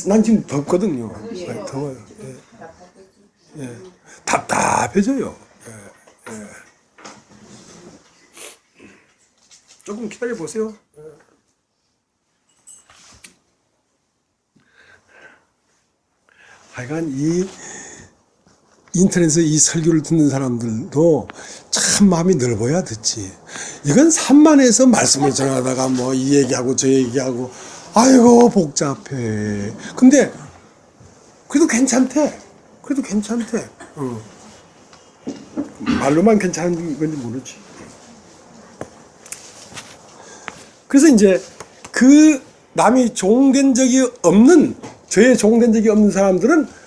난 지금 덥거든요. 더워요. 답답해져요. 조금 기다려 보세요. 하여간 이 인터넷에 이 설교를 듣는 사람들도 참 마음이 넓어야 듣지. 이건 산만해서 말씀을 전하다가 뭐 이 얘기하고 저 얘기하고 아이고 복잡해. 근데 그래도 괜찮대. 말로만 괜찮은 건지 모르지. 그래서 이제 그 남이 종된 적이 없는, 죄에 종된 적이 없는 사람들은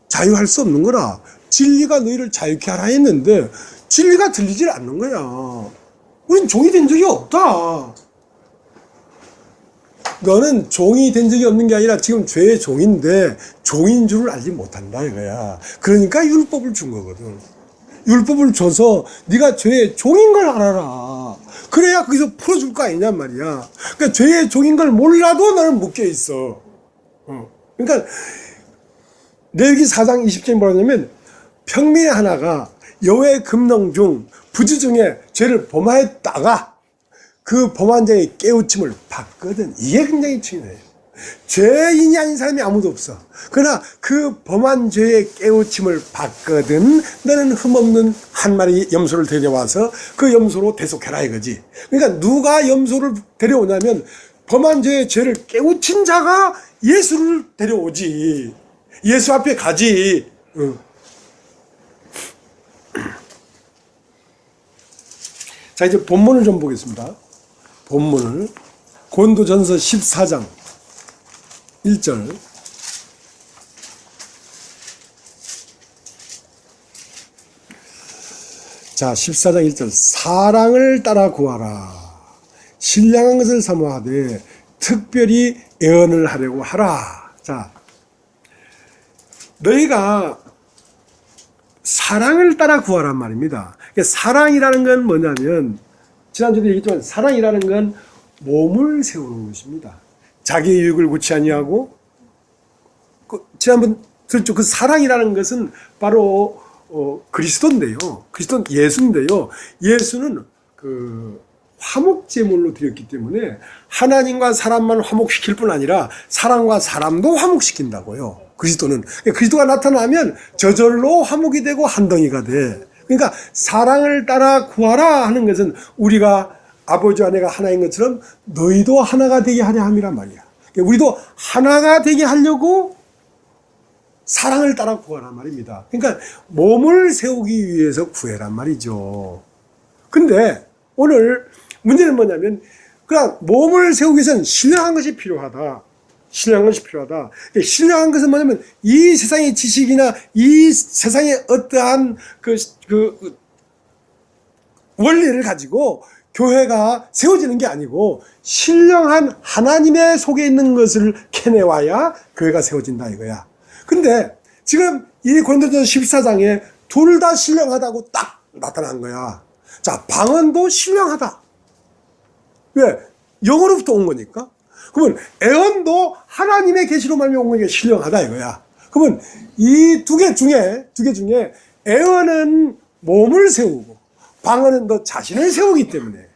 자유할 수 없는 거라. 진리가 너희를 자유케 하라 했는데 진리가 들리질 않는 거야. 우린 종이 된 적이 없다. 너는 종이 된 적이 없는 게 아니라 지금 죄의 종인데 종인 줄을 알지 못한다 이거야. 그러니까 율법을 준 거거든. 율법을 줘서 네가 죄의 종인 걸 알아라. 그래야 거기서 풀어줄 거 아니냔 말이야. 그러니까 죄의 종인 걸 몰라도 너는 묶여 있어. 그러니까 레위기 4장 20절에 뭐라냐면 평민의 하나가 여호와의 금령 중 부지 중에 죄를 범하였다가 그 범한 자의 깨우침을 받거든. 이게 굉장히 중요해요. 죄인이 아닌 사람이 아무도 없어. 그러나 그 범한 죄의 깨우침을 받거든 너는 흠없는 한 마리 염소를 데려와서 그 염소로 대속해라 이거지. 그러니까 누가 염소를 데려오냐면 범한 죄를 깨우친 자가 예수를 데려오지. 예수 앞에 가지. 자, 이제 본문을 좀 보겠습니다. 본문을 고린도전서 14장 1절. 자, 14장 1절. 사랑을 따라 구하라. 신령한 것을 사모하되 특별히 애언을 하려고 하라. 자, 너희가 사랑을 따라 구하란 말입니다. 사랑이라는 건 뭐냐면, 지난주에도 얘기했지만 사랑이라는 건 몸을 세우는 것입니다. 자기의 유익을 구치 아니하고, 지난번 들었죠. 그 사랑이라는 것은 바로 그리스도인데요. 그리스도는 예수인데요. 예수는 화목제물로 드렸기 때문에 하나님과 사람만 화목시킬 뿐 아니라 사람과 사람도 화목시킨다고요. 그리스도는. 그리스도가 나타나면 저절로 화목이 되고 한 덩이가 돼. 그러니까 사랑을 따라 구하라 하는 것은 우리가 아버지와 내가 하나인 것처럼 너희도 하나가 되게 하려 함이란 말이야. 우리도 하나가 되게 하려고 사랑을 따라 구하란 말입니다. 그러니까 몸을 세우기 위해서 구해란 말이죠. 근데 오늘 문제는 뭐냐면, 그냥 몸을 세우기 위해서는 신령한 것이 필요하다. 신령한 것이 필요하다. 신령한 것은 뭐냐면 이 세상의 지식이나 이 세상의 어떠한 원리를 가지고 교회가 세워지는 게 아니고 신령한 하나님의 속에 있는 것을 캐내와야 교회가 세워진다 이거야. 근데 지금 이 고린도전서 14장에 둘 다 신령하다고 딱 나타난 거야. 자, 방언도 신령하다. 왜? 영어로부터 온 거니까. 그러면 애언도 하나님의 계시로 말미암아 온 거니까 신령하다 이거야. 그러면 이 두 개 중에 애언은 몸을 세우고 방언은 너 자신을 세우기 때문에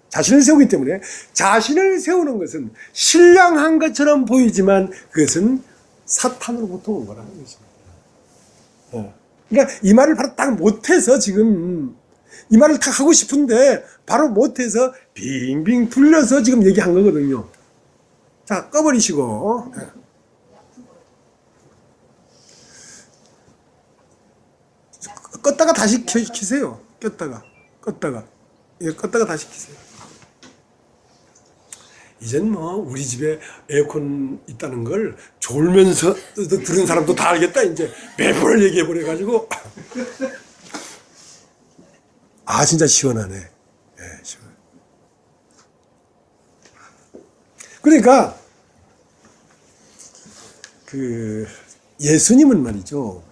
자신을 세우는 것은 신령한 것처럼 보이지만 그것은 사탄으로부터 온 거라는 것입니다. 그러니까 이 말을 바로 딱 못해서 지금 이 말을 딱 하고 싶은데 바로 못해서 빙빙 둘러서 지금 얘기한 거거든요. 자, 꺼버리시고. 껐다가 다시 켜세요. 껐다가 다시 켜세요. 이젠 뭐 우리 집에 에어컨 있다는 걸 졸면서 들은 사람도 다 알겠다. 이제 매번 얘기해버려가지고. 아, 진짜 시원하네. 예, 시원해. 그러니까, 예수님은 말이죠.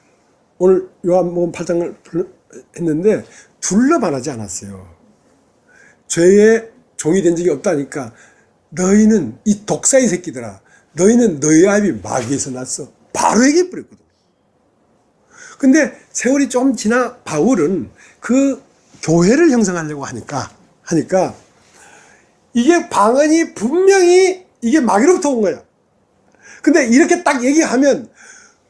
오늘 요한복음 8장을 했는데, 둘러 말하지 않았어요. 죄의 종이 된 적이 없다니까, 너희는, 이 독사의 새끼들아, 너희는 너희 아비 마귀에서 났어. 바로 얘기해버렸거든. 근데 세월이 좀 지나 바울은 교회를 형성하려고 하니까 이게 방언이 분명히 이게 마귀로부터 온 거야. 근데 이렇게 딱 얘기하면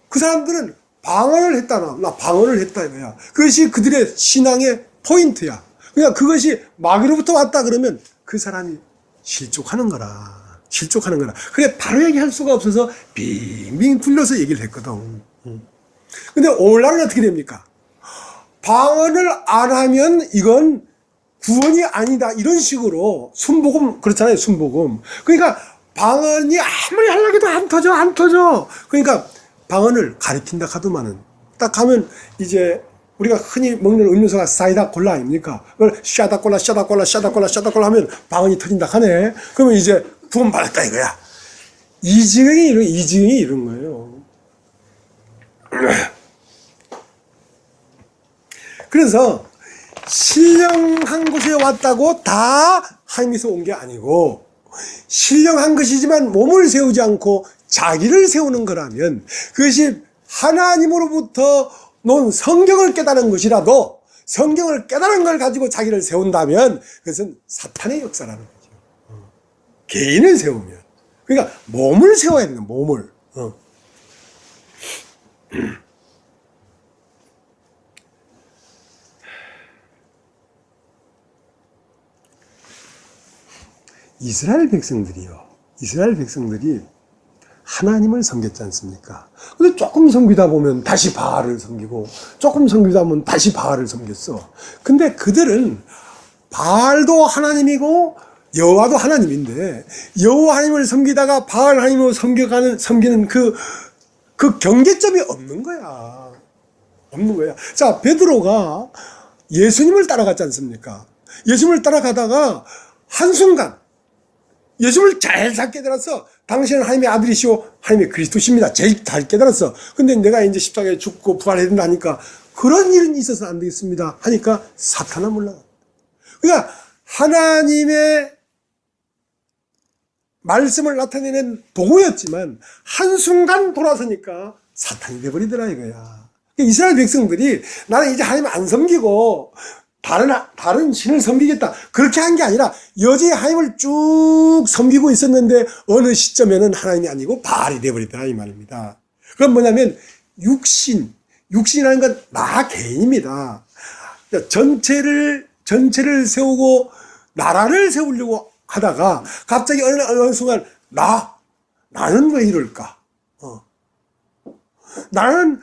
그 사람들은 방언을 했다. 나 방언을 했다 이거야. 그것이 그들의 신앙의 포인트야. 그러니까 그것이 마귀로부터 왔다 그러면 그 사람이 실족하는 거라. 그래 바로 얘기할 수가 없어서 빙빙 둘러서 얘기를 했거든. 근데 오늘날은 어떻게 됩니까? 방언을 안 하면 이건 구원이 아니다. 이런 식으로 순복음 그렇잖아요. 순복음. 그러니까 방언이 아무리 하려고 해도 안 터져. 그러니까 방언을 가리킨다 하더만은 딱 가면 이제 우리가 흔히 먹는 음료수가 사이다 콜라 아닙니까? 그걸 샤다콜라 하면 방언이 터진다 하네. 그러면 이제 구원 받았다 이거야. 이지경이 이런 거예요. 그래서 신령한 곳에 왔다고 다 하나님에서 온 게 아니고 신령한 것이지만 몸을 세우지 않고 자기를 세우는 거라면 그것이 하나님으로부터 놓은 성경을 깨달은 것이라도 성경을 깨달은 걸 가지고 자기를 세운다면 그것은 사탄의 역사라는 거죠. 개인을 세우면. 그러니까 몸을 세워야 되는 몸을. 이스라엘 백성들이 하나님을 섬겼지 않습니까? 근데 조금 섬기다 보면 다시 바알을 섬기고 조금 섬기다 보면 다시 바알을 섬겼어. 근데 그들은 바알도 하나님이고 여호와도 하나님인데 여호와 하나님을 섬기다가 바알 하나님을 섬기는 그 경계점이 없는 거야. 없는 거야. 자, 베드로가 예수님을 따라갔지 않습니까? 예수님을 따라가다가 한순간 예수님을 잘 깨달았어. 당신은 하나님의 아들이시오, 하나님의 그리스도십니다. 제일 잘 깨달았어. 근데 내가 이제 십자가에 죽고 부활해야 된다 하니까 그런 일은 있어서는 안 되겠습니다 하니까 사탄은 몰라가. 그러니까 하나님의 말씀을 나타내는 도구였지만 한순간 돌아서니까 사탄이 돼버리더라 이거야. 이스라엘 백성들이 나는 이제 하나님 안 섬기고 다른 신을 섬기겠다 그렇게 한 게 아니라 여지에 하나님을 쭉 섬기고 있었는데 어느 시점에는 하나님이 아니고 바알이 돼버리더라 이 말입니다. 그건 뭐냐면 육신이라는 건 나 개인입니다. 전체를 세우고 나라를 세우려고 하다가 갑자기 어느 순간 나는 왜 이럴까? 나는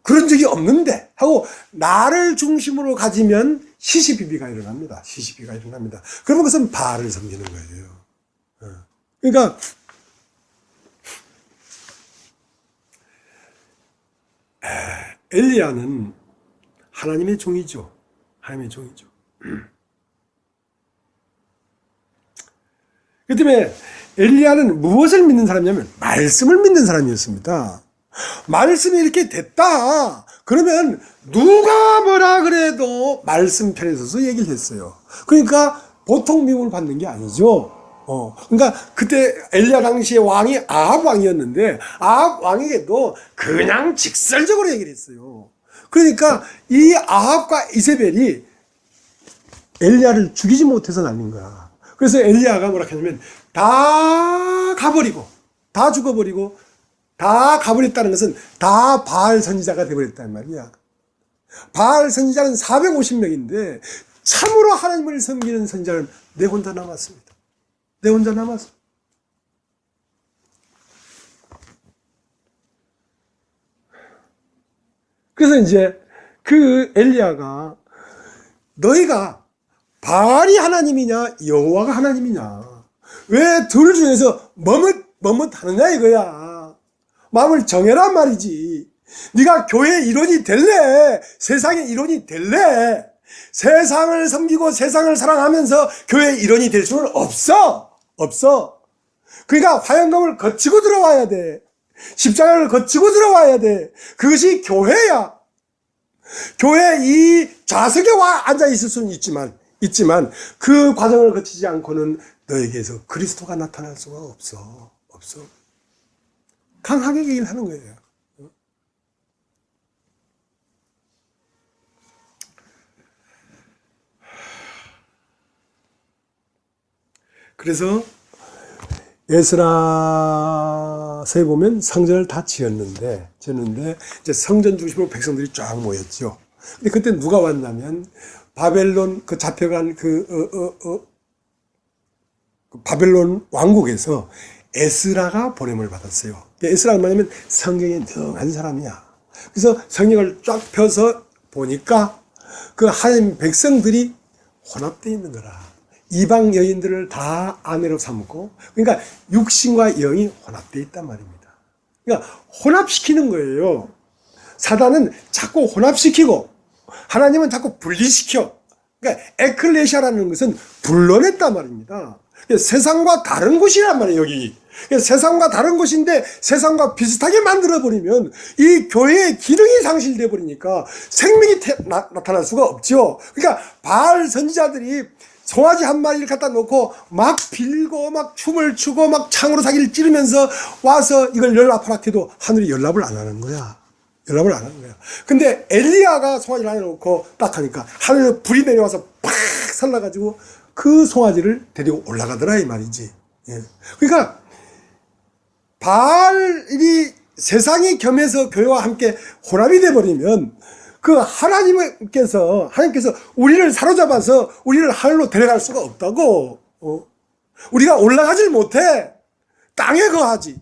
그런 적이 없는데 하고 나를 중심으로 가지면 시시비비가 일어납니다. 시시비가 일어납니다. 그러면 그것은 바알을 섬기는 거예요. 그러니까 엘리야는 하나님의 종이죠. 하나님의 종이죠. 그 때문에 엘리야는 무엇을 믿는 사람이냐면 말씀을 믿는 사람이었습니다. 말씀이 이렇게 됐다 그러면 누가 뭐라 그래도 말씀 편에 서서 얘기를 했어요. 그러니까 보통 미움을 받는 게 아니죠. 그러니까 그때 엘리야 당시의 왕이 아합 왕이었는데 아합 왕에게도 그냥 직설적으로 얘기를 했어요. 그러니까 이 아합과 이세벨이 엘리야를 죽이지 못해서 날린 거야. 그래서 엘리야가 뭐라 했냐면 다 가버리고 다 죽어버리고 다 가버렸다는 것은 다 바알 선지자가 되어버렸단 말이야. 바알 선지자는 450명인데 참으로 하나님을 섬기는 선지자는 내 혼자 남았습니다. 내 혼자 남았어. 그래서 이제 그 엘리야가 너희가 바알이 하나님이냐 여호와가 하나님이냐 왜 둘 중에서 머뭇하느냐 이거야. 마음을 정해란 말이지. 네가 교회의 일원이 될래? 세상의 일원이 될래? 세상을 섬기고 세상을 사랑하면서 교회의 일원이 될 수는 없어. 그러니까 화영검을 거치고 들어와야 돼. 십자가를 거치고 들어와야 돼. 그것이 교회야. 교회 이 좌석에 와 앉아 있을 수는 있지만 그 과정을 거치지 않고는 너에게서 그리스도가 나타날 수가 없어. 강하게 얘기를 하는 거예요. 그래서 에스라서에 보면 성전을 다 지었는데 이제 성전 중심으로 백성들이 쫙 모였죠. 근데 그때 누가 왔냐면 바벨론 그 잡혀간 바벨론 왕국에서 에스라가 보냄을 받았어요. 에스라가 뭐냐면 성경에 능한 사람이야. 그래서 성경을 쫙 펴서 보니까 그 하나님 백성들이 혼합되어 있는 거라. 이방 여인들을 다 아내로 삼고, 그러니까 육신과 영이 혼합되어 있단 말입니다. 그러니까 혼합시키는 거예요. 사단은 자꾸 혼합시키고 하나님은 자꾸 분리시켜. 그러니까 에클레시아라는 것은 불러냈단 말입니다. 세상과 다른 곳이란 말이에요, 여기. 세상과 다른 곳인데 세상과 비슷하게 만들어버리면 이 교회의 기능이 상실돼 버리니까 생명이 나타날 수가 없죠. 그러니까 바알 선지자들이 송아지 한 마리를 갖다 놓고 막 빌고 막 춤을 추고 막 창으로 자기를 찌르면서 와서 이걸 연락하라 해도 하늘이 연락을 안 하는 거야. 근데 엘리야가 송아지를 하나 놓고 딱 하니까 하늘에 불이 내려와서 팍 살라가지고 그 송아지를 데리고 올라가더라 이 말이지. 그러니까 바알이 세상이 겸해서 교회와 함께 혼합이 돼버리면 그 하나님께서 우리를 사로잡아서 우리를 하늘로 데려갈 수가 없다고. 우리가 올라가질 못해. 땅에 거하지.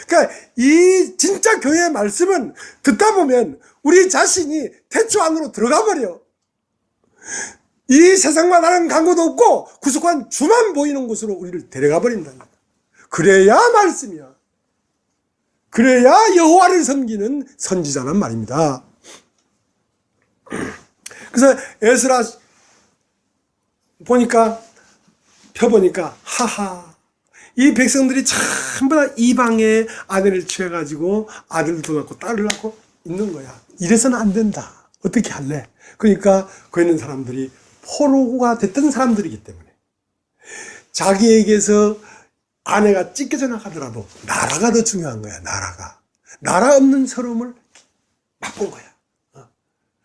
그러니까 이 진짜 교회의 말씀은 듣다 보면 우리 자신이 태초 안으로 들어가 버려. 이 세상과 다른 강구도 없고 구속한 주만 보이는 곳으로 우리를 데려가 버린다. 그래야 말씀이야. 그래야 여호와를 섬기는 선지자란 말입니다. 그래서 에스라 보니까 펴보니까 하하, 이 백성들이 전부 다 이방의 아내를 취해가지고 아들도 낳고 딸을 낳고 있는 거야. 이래서는 안 된다. 어떻게 할래? 그러니까 그 있는 사람들이 포로가 됐던 사람들이기 때문에 자기에게서 아내가 찢겨져 나가더라도 나라가 더 중요한 거야. 나라 없는 서러움을 맛본 거야.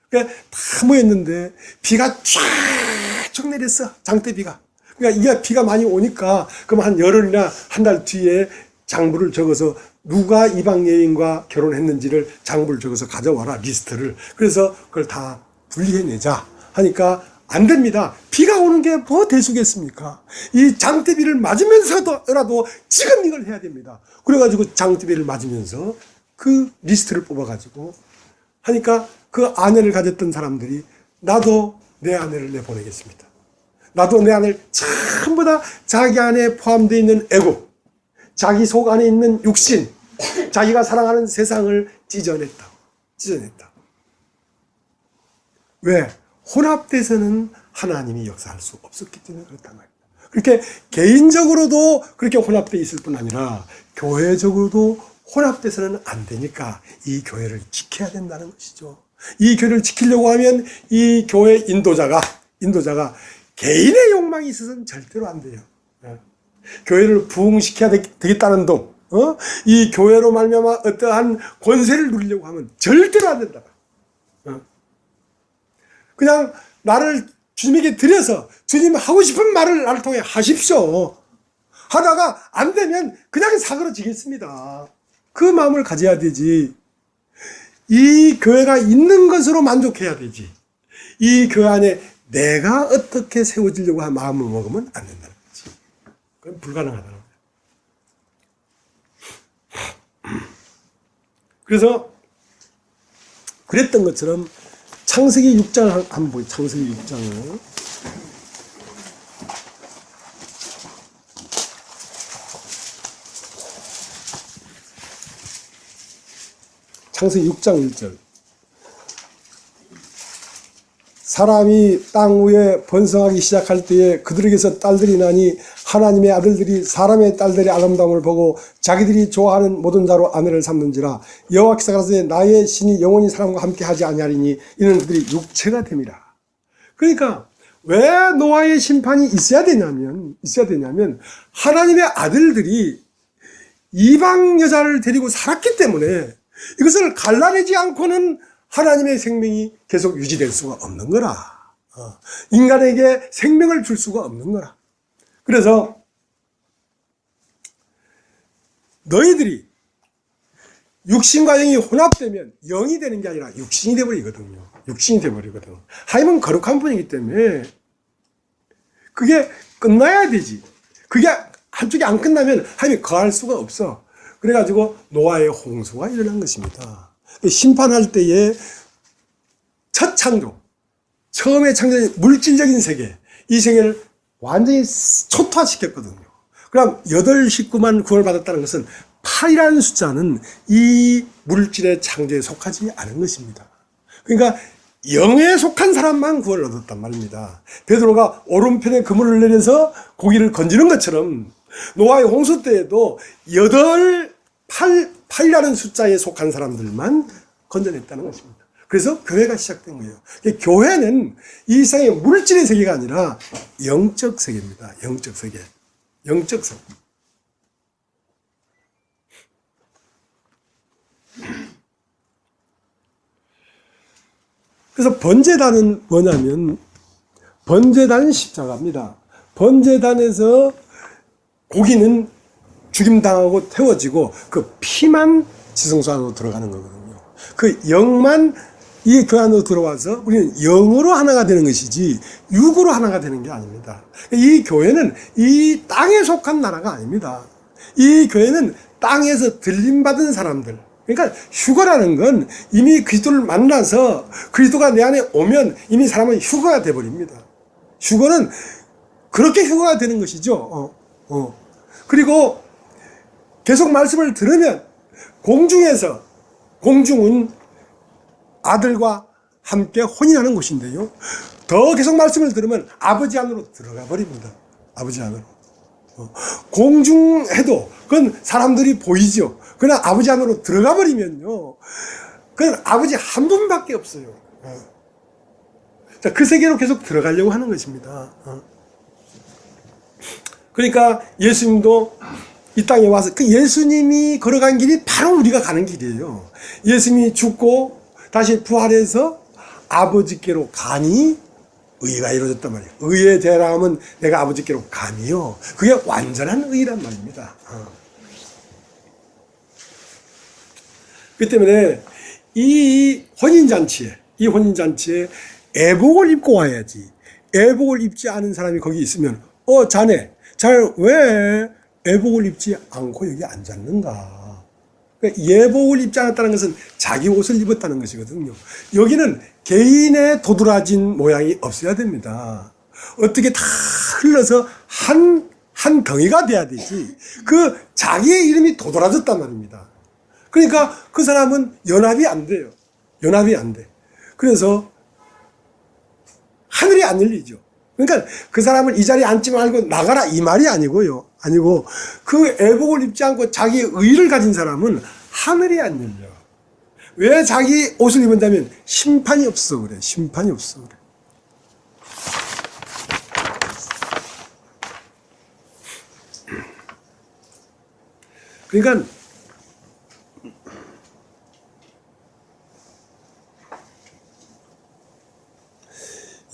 그러니까 다 모였는데 비가 쫙쫙 내렸어. 장대비가. 그러니까 이게 비가 많이 오니까 그럼 한 열흘이나 한 달 뒤에 장부를 적어서 누가 이방 여인과 결혼했는지를 장부를 적어서 가져와라, 리스트를. 그래서 그걸 다 분리해내자 하니까 안 됩니다. 비가 오는 게 뭐 대수겠습니까? 이 장대비를 맞으면서라도 지금 이걸 해야 됩니다. 그래가지고 장대비를 맞으면서 그 리스트를 뽑아가지고 하니까 그 아내를 가졌던 사람들이 나도 내 아내를 내보내겠습니다. 나도 내 아내를 전부 다 자기 안에 포함되어 있는 애고, 자기 속 안에 있는 육신, 자기가 사랑하는 세상을 찢어냈다. 왜? 혼합돼서는 하나님이 역사할 수 없었기 때문에 그렇단 말입니다. 그렇게 개인적으로도 그렇게 혼합되어 있을 뿐 아니라 교회적으로도 혼합돼서는 안 되니까 이 교회를 지켜야 된다는 것이죠. 이 교회를 지키려고 하면 이 교회 인도자가 개인의 욕망이 있어서는 절대로 안 돼요. 교회를 부흥시켜야 되겠다는 동, 이 교회로 말미암아 어떠한 권세를 누리려고 하면 절대로 안 된다. 그냥 나를 주님에게 드려서 주님 하고 싶은 말을 나를 통해 하십시오. 하다가 안 되면 그냥 사그러지겠습니다. 그 마음을 가져야 되지. 이 교회가 있는 것으로 만족해야 되지. 이 교회 안에 내가 어떻게 세워지려고 한 마음을 먹으면 안 된다는 거지. 그건 불가능하다는 거예요. 그래서 그랬던 것처럼 창세기 6장 한번 보죠. 창세기 6장을. 창세기 6장 1절. 사람이 땅 위에 번성하기 시작할 때에 그들에게서 딸들이 나니 하나님의 아들들이 사람의 딸들의 아름다움을 보고 자기들이 좋아하는 모든 자로 아내를 삼는지라. 여호와께서 가라사대 나의 신이 영원히 사람과 함께 하지 아니하리니 이는 그들이 육체가 됨이라. 그러니까 왜 노아의 심판이 있어야 되냐면 하나님의 아들들이 이방 여자를 데리고 살았기 때문에 이것을 갈라내지 않고는 하나님의 생명이 계속 유지될 수가 없는 거라. 인간에게 생명을 줄 수가 없는 거라. 그래서 너희들이 육신과 영이 혼합되면 영이 되는 게 아니라 육신이 되어버리거든요. 하나님은 거룩한 분이기 때문에 그게 끝나야 되지. 그게 한쪽이 안 끝나면 하나님이 거할 수가 없어. 그래가지고 노아의 홍수가 일어난 것입니다. 심판할 때에 첫 창조, 처음에 창조된 물질적인 세계, 이 세계를 완전히 초토화시켰거든요. 그럼 8 식구만 구원을 받았다는 것은 8이라는 숫자는 이 물질의 창조에 속하지 않은 것입니다. 그러니까 영에 속한 사람만 구원을 얻었단 말입니다. 베드로가 오른편에 그물을 내려서 고기를 건지는 것처럼 노아의 홍수 때에도 8이라는 숫자에 속한 사람들만 건져냈다는 것입니다. 그래서 교회가 시작된 거예요. 교회는 이 세상의 물질의 세계가 아니라 영적 세계입니다. 영적 세계. 그래서 번제단은 뭐냐면 번제단은 십자가입니다. 번제단에서 고기는 죽임당하고 태워지고 그 피만 지성소 안으로 들어가는 거거든요. 그 영만 이 교회 안으로 들어와서 우리는 영으로 하나가 되는 것이지 육으로 하나가 되는 게 아닙니다. 이 교회는 이 땅에 속한 나라가 아닙니다. 이 교회는 땅에서 들림받은 사람들. 그러니까 휴거라는 건 이미 그리스도를 만나서 그리스도가 내 안에 오면 이미 사람은 휴거가 돼버립니다. 휴거는 그렇게 휴거가 되는 것이죠. 그리고 계속 말씀을 들으면 공중은 아들과 함께 혼인하는 곳인데요. 더 계속 말씀을 들으면 아버지 안으로 들어가 버립니다. 아버지 안으로. 공중해도 그건 사람들이 보이죠. 그러나 아버지 안으로 들어가 버리면요, 그건 아버지 한 분밖에 없어요. 자, 그 세계로 계속 들어가려고 하는 것입니다. 그러니까 예수님도 이 땅에 와서, 그 예수님이 걸어간 길이 바로 우리가 가는 길이에요. 예수님이 죽고 다시 부활해서 아버지께로 가니 의가 이루어졌단 말이에요. 의에 대함은 내가 아버지께로 가니요. 그게 완전한 의란 말입니다. 그렇기 때문에 이 혼인잔치에 애복을 입고 와야지. 애복을 입지 않은 사람이 거기 있으면, 자네, 왜 애복을 입지 않고 여기 앉았는가? 그러니까 예복을 입지 않았다는 것은 자기 옷을 입었다는 것이거든요. 여기는 개인의 도드라진 모양이 없어야 됩니다. 어떻게 다 흘러서 한 덩이가 돼야 되지. 그 자기의 이름이 도드라졌단 말입니다. 그러니까 그 사람은 연합이 안 돼요. 연합이 안 돼. 그래서 하늘이 안 열리죠. 그러니까 그 사람을 이 자리에 앉지 말고 나가라 이 말이 아니고 그 애복을 입지 않고 자기의 의를 가진 사람은 하늘이 안 열려. 왜 자기 옷을 입은다면 심판이 없어 그래. 심판이 없어 그래. 그러니까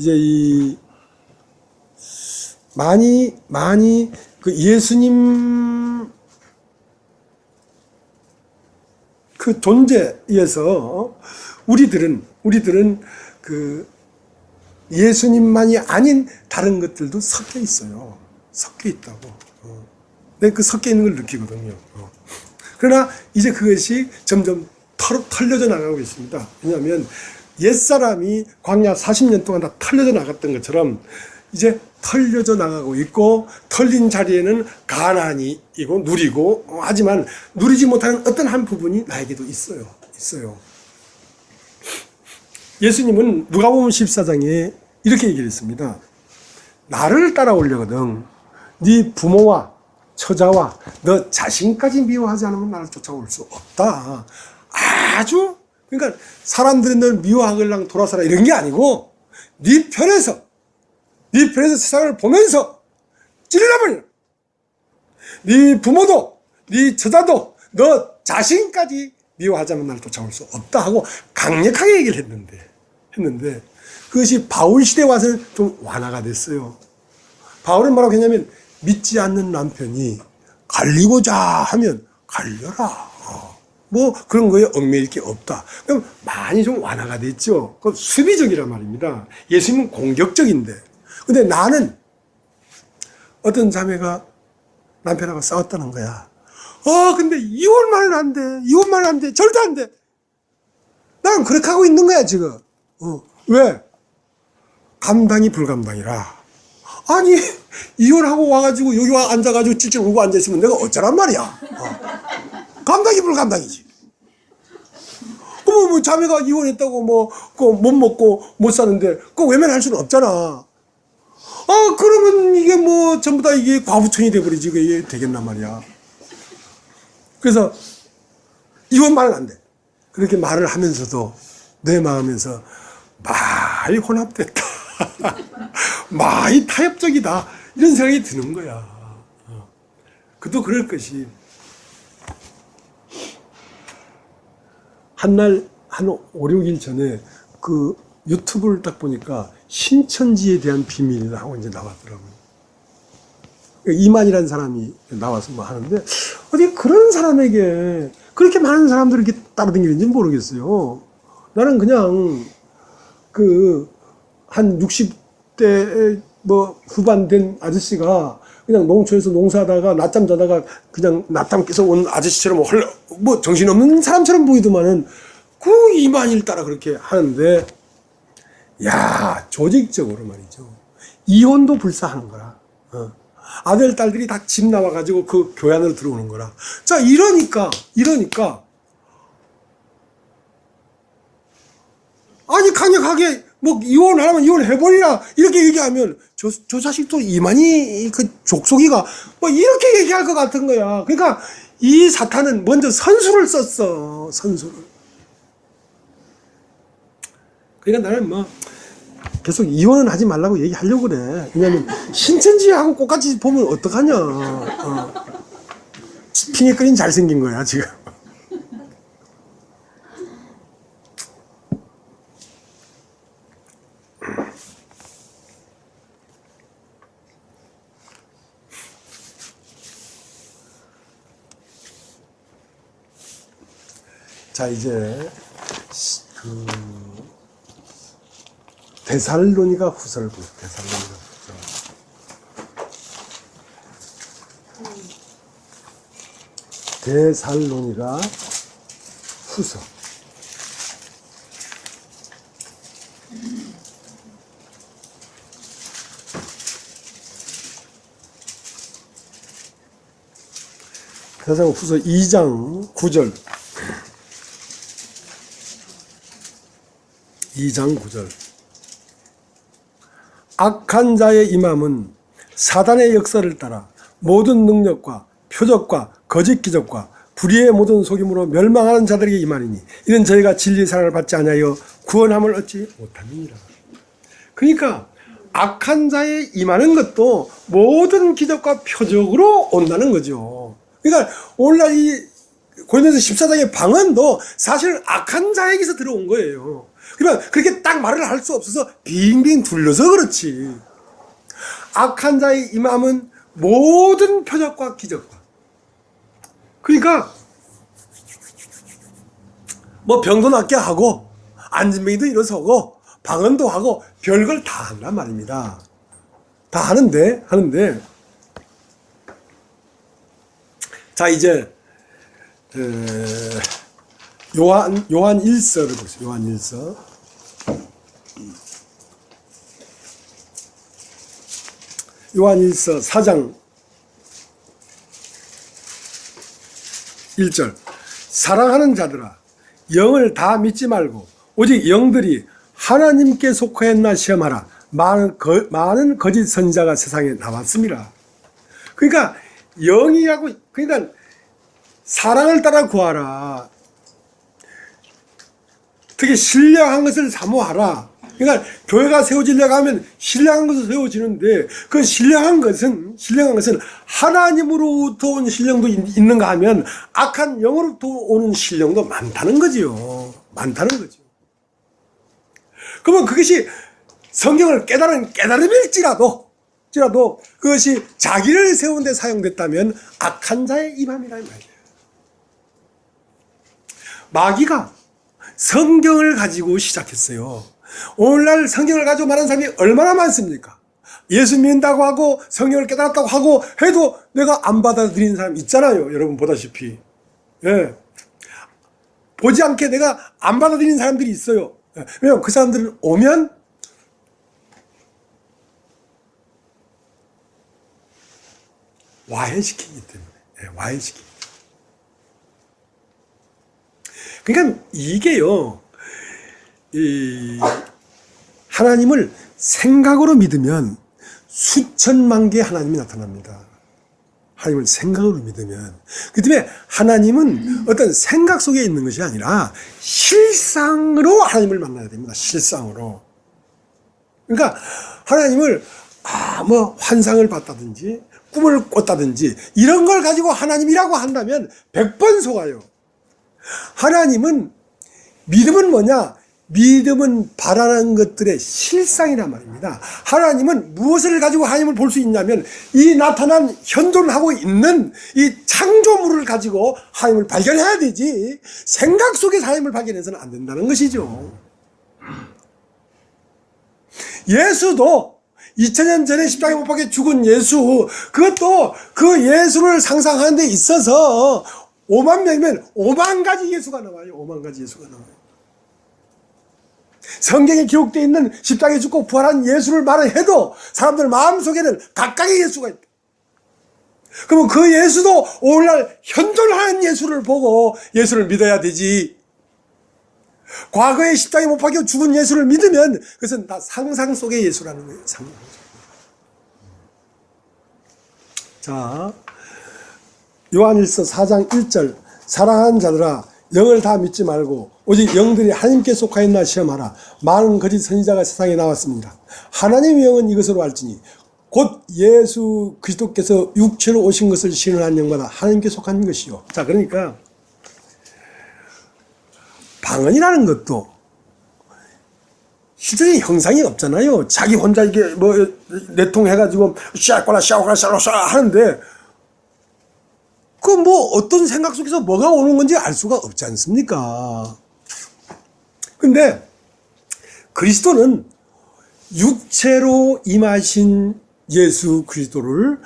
이제 많이 그 예수님 그 존재에서 우리들은 그 예수님만이 아닌 다른 것들도 섞여 있어요. 섞여 있다고. 내가 그 섞여 있는 걸 느끼거든요. 그러나 이제 그것이 점점 털려져 나가고 있습니다. 왜냐하면 옛사람이 광야 40년 동안 다 털려져 나갔던 것처럼 이제 털려져 나가고 있고, 털린 자리에는 가난이 이고 누리고, 하지만 누리지 못하는 어떤 한 부분이 나에게도 있어요. 예수님은 누가복음 14장에 이렇게 얘기를 했습니다. 나를 따라오려거든 네 부모와 처자와 너 자신까지 미워하지 않으면 나를 쫓아올 수 없다. 그러니까 사람들이 널 미워하걸랑 돌아서라 이런 게 아니고 네 편에서 세상을 보면서 찔러버려. 네 부모도 네 처자도 너 자신까지 미워하자면 나를 쫓아올 수 없다 하고 강력하게 얘기를 했는데 그것이 바울 시대에 와서는 좀 완화가 됐어요. 바울은 뭐라고 했냐면 믿지 않는 남편이 갈리고자 하면 갈려라. 뭐 그런 거에 얽매일 게 없다. 그럼 많이 좀 완화가 됐죠. 그 수비적이란 말입니다. 예수님은 공격적인데. 근데 나는 어떤 자매가 남편하고 싸웠다는 거야. 근데 이혼만 안 돼. 절대 안 돼. 난 그렇게 하고 있는 거야, 지금. 왜? 감당이 불감당이라. 아니, 이혼하고 와가지고 여기 와 앉아가지고 찔찔 울고 앉아있으면 내가 어쩌란 말이야. 감당이 불감당이지. 뭐 자매가 이혼했다고 못 먹고 못 사는데 그거 외면할 수는 없잖아. 그러면 이게 전부 다 이게 과부천이 돼버리지. 이게 되겠단 말이야. 그래서 이혼만은 안 돼. 그렇게 말을 하면서도 내 마음에서 많이 혼합됐다. 많이 타협적이다. 이런 생각이 드는 거야. 그도 그럴 것이. 한날, 한 5, 6일 전에 그 유튜브를 딱 보니까 신천지에 대한 비밀이다 하고 이제 나왔더라고요. 이만이라는 사람이 나와서 하는데, 어디 그런 사람에게 그렇게 많은 사람들이 이렇게 따라다니는지 모르겠어요. 나는 그냥 한 60대 후반 된 아저씨가 그냥 농촌에서 농사하다가 낮잠 자다가 그냥 낮잠 깨서 온 아저씨처럼 정신없는 사람처럼 보이더만은 그 이만희를 따라 그렇게 하는데, 조직적으로 말이죠. 이혼도 불사하는 거라. 아들, 딸들이 다 집 나와가지고 그 교회 안으로 들어오는 거라. 자, 이러니까. 아니, 강력하게, 뭐, 이혼하라면 이혼해버리라. 이렇게 얘기하면, 저 자식도 이만희 그 족속이가, 뭐, 이렇게 얘기할 것 같은 거야. 그러니까, 이 사탄은 먼저 선수를 썼어. 선수를. 그러니까 나는 뭐, 계속 이혼은 하지 말라고 얘기하려고 그래. 왜냐면, 신천지하고 똑같이 보면 어떡하냐. 핑에 끓인 잘생긴 거야, 지금. 자, 이제 그 데살로니가 후서를 보죠. 데살로니가 후서. 데살로니가 후서. 데살로니가 후서 2장 9절. 2장 9절. 악한 자의 임함은 사단의 역사를 따라 모든 능력과 표적과 거짓 기적과 불의의 모든 속임으로 멸망하는 자들에게 임하리니 이는 저희가 진리의 사랑을 받지 아니하여 구원함을 얻지 못함이니라. 그러니까 악한 자의 임하는 것도 모든 기적과 표적으로 온다는 거죠. 그러니까 오늘날 이 고린도서 14장의 방언도 사실은 악한 자에게서 들어온 거예요. 그러니까 그렇게 딱 말을 할 수 없어서 빙빙 둘러서 그렇지. 악한 자의 임함은 모든 표적과 기적과. 그러니까 뭐 병도 낫게 하고 안진뱅이도 일어서고 방언도 하고 별걸 다 한단 말입니다. 다 하는데 자, 이제 요한 1서를 보세요. 요한 1서. 요한 1서 4장 1절. 사랑하는 자들아, 영을 다 믿지 말고 오직 영들이 하나님께 속하였나 시험하라. 많은 거짓 선지자가 세상에 나왔습니다. 그러니까 영이라고, 그러니까 사랑을 따라 구하라. 특히 신령한 것을 사모하라. 그러니까 교회가 세워지려고 하면 신령한 것을 세워지는데 그 신령한 것은 하나님으로부터 온 신령도 있는가 하면 악한 영으로부터 오는 신령도 많다는 거지요. 많다는 거죠. 그러면 그것이 성경을 깨달음일지라도 그것이 자기를 세운 데 사용됐다면 악한 자의 임함이라는 말이에요. 마귀가 성경을 가지고 시작했어요. 오늘날 성경을 가지고 말하는 사람이 얼마나 많습니까? 예수 믿는다고 하고 성경을 깨달았다고 하고 해도 내가 안 받아들이는 사람 있잖아요. 여러분 보다시피. 예. 보지 않게 내가 안 받아들이는 사람들이 있어요. 예. 왜냐하면 그 사람들은 오면 와해시키기 때문에. 예, 와해시키기. 그러니까 이게요, 하나님을 생각으로 믿으면 수천만 개의 하나님이 나타납니다. 하나님을 생각으로 믿으면. 그 때문에 하나님은 어떤 생각 속에 있는 것이 아니라 실상으로 하나님을 만나야 됩니다. 실상으로. 그러니까 하나님을 뭐 환상을 봤다든지 꿈을 꿨다든지 이런 걸 가지고 하나님이라고 한다면 100번 속아요. 하나님은, 믿음은 뭐냐? 믿음은 바라는 것들의 실상이란 말입니다. 하나님은 무엇을 가지고 하나님을 볼 수 있냐면 이 나타난 현존하고 있는 이 창조물을 가지고 하나님을 발견해야 되지 생각 속에서 하나님을 발견해서는 안 된다는 것이죠. 예수도 2000년 전에 십자가에 못 박혀 죽은 예수, 그것도 그 예수를 상상하는 데 있어서 5만 명이면 5만 가지 예수가 나와요. 5만 가지 예수가 나와요. 성경에 기록되어 있는 십자가에 죽고 부활한 예수를 말을 해도 사람들 마음속에는 각각의 예수가 있다. 그러면 그 예수도 오늘날 현존하는 예수를 보고 예수를 믿어야 되지. 과거에 십자가에 못 박혀 죽은 예수를 믿으면 그것은 다 상상 속의 예수라는 거예요. 상상 속. 자, 요한일서 4장 1절 사랑하는 자들아 영을 다 믿지 말고 오직 영들이 하나님께 속하였나 시험하라. 많은 거짓 선지자가 세상에 나왔습니다. 하나님의 영은 이것으로 알지니 곧 예수 그리스도께서 육체로 오신 것을 신원한 영마다 하나님께 속한 것이요. 자, 그러니까 방언이라는 것도 실제적인 형상이 없잖아요. 자기 혼자 이게 뭐 내통해가지고 샤꼬라 하는데 그 뭐 어떤 생각 속에서 뭐가 오는 건지 알 수가 없지 않습니까? 근데 그리스도는 육체로 임하신 예수 그리스도를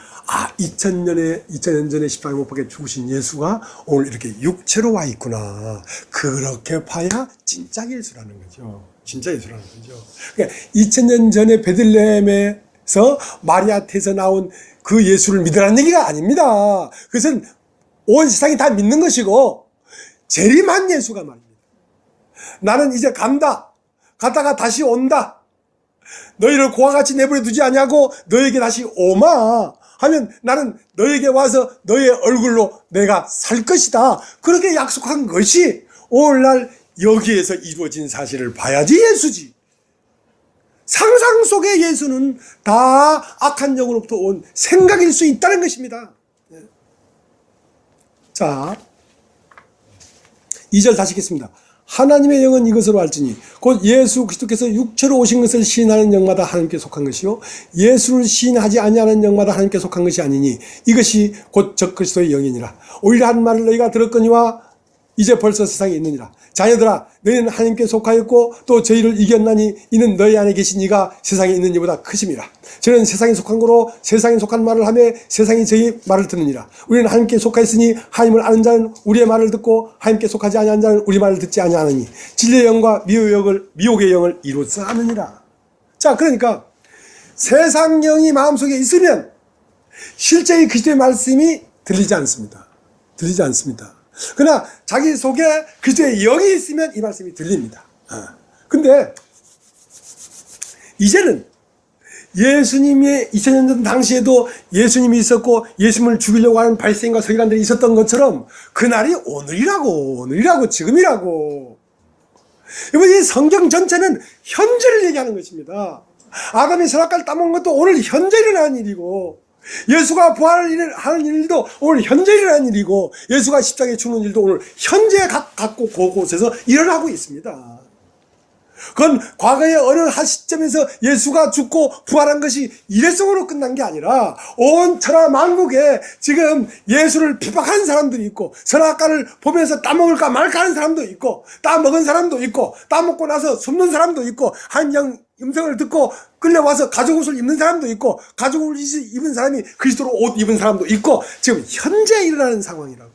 2000년 전에 십자가에 못 박혀 죽으신 예수가 오늘 이렇게 육체로 와 있구나. 그렇게 봐야 진짜 예수라는 거죠. 진짜 예수라는 거죠. 그러니까 2000년 전에 베들레헴에서 마리아한테서 나온 그 예수를 믿으라는 얘기가 아닙니다. 그것은 온 세상이 다 믿는 것이고 재림한 예수가 말입니다. 나는 이제 간다. 갔다가 다시 온다. 너희를 고와 같이 내버려 두지 아니하고 너에게 다시 오마 하면 나는 너에게 와서 너의 얼굴로 내가 살 것이다. 그렇게 약속한 것이 오늘날 여기에서 이루어진 사실을 봐야지 예수지. 상상 속의 예수는 다 악한 영으로부터 온 생각일 수 있다는 것입니다. 자, 2절 다시 읽겠습니다. 하나님의 영은 이것으로 알지니 곧 예수 그리스도께서 육체로 오신 것을 시인하는 영마다 하나님께 속한 것이요 예수를 시인하지 아니하는 영마다 하나님께 속한 것이 아니니 이것이 곧 적그리스도의 영이니라. 오히려 한 말을 너희가 들었거니와 이제 벌써 세상에 있느니라. 자녀들아 너희는 하나님께 속하였고 또 저희를 이겼나니 이는 너희 안에 계신 이가 세상에 있는 이보다 크심이라. 저는 세상에 속한 거로 세상에 속한 말을 하며 세상이 저희 말을 듣느니라. 우리는 하나님께 속하였으니 하나님을 아는 자는 우리의 말을 듣고 하나님께 속하지 아니한 자는 우리 말을 듣지 아니하느니 진리의 영과 미혹의 영을 이로써 아느니라. 자, 그러니까 세상 영이 마음속에 있으면 실제의 그리스도의 말씀이 들리지 않습니다. 들리지 않습니다. 그러나 자기 속에 그리스도의 영이 있으면 이 말씀이 들립니다. 근데 이제는 예수님의 2000년 전 당시에도 예수님이 있었고 예수님을 죽이려고 하는 바리새인과 서기관들이 있었던 것처럼 그날이 오늘이라고 지금이라고. 이 성경 전체는 현재를 얘기하는 것입니다. 아담이 선악과를 따먹은 것도 오늘 현재 일어나는 일이고 예수가 부활하는 일도 오늘 현재 일어나는 일이고 예수가 십자가에 죽는 일도 오늘 현재 각고 곳곳에서 일어나고 있습니다. 그건 과거의 어느 한 시점에서 예수가 죽고 부활한 것이 일회성으로 끝난 게 아니라 온 천하 만국에 지금 예수를 비박하는 사람들이 있고 선악과를 보면서 따먹을까 말까 하는 사람도 있고 따먹은 사람도 있고 따먹고 나서 숨는 사람도 있고 하나님 음성을 듣고 끌려와서 가죽 옷을 입는 사람도 있고 가죽 옷을 입은 사람이 그리스도로 옷 입은 사람도 있고 지금 현재 일어나는 상황이라고.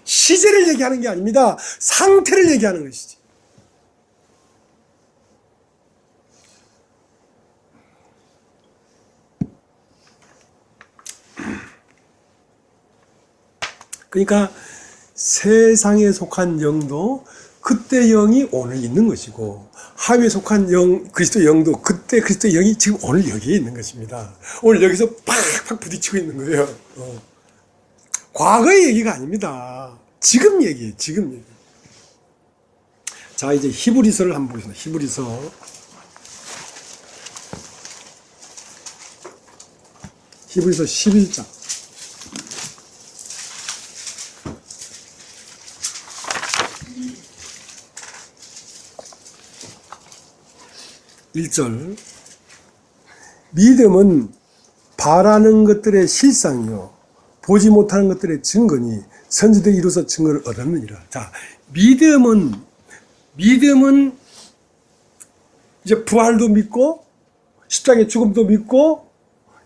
시제를 얘기하는 게 아닙니다. 상태를 얘기하는 것이지. 그러니까 세상에 속한 영도 그때 영이 오늘 있는 것이고 하늘에 속한 영, 그리스도 영도 그때 그리스도 영이 지금 오늘 여기에 있는 것입니다. 오늘 여기서 팍팍 부딪히고 있는 거예요. 과거의 얘기가 아닙니다. 지금 얘기예요. 지금 얘기. 자, 이제 히브리서를 한번 보겠습니다. 히브리서 11장. 1절 믿음은 바라는 것들의 실상이요 보지 못하는 것들의 증거니 선지들이 이루어서 증거를 얻었느니라. 자, 믿음은 이제 부활도 믿고 십자가의 죽음도 믿고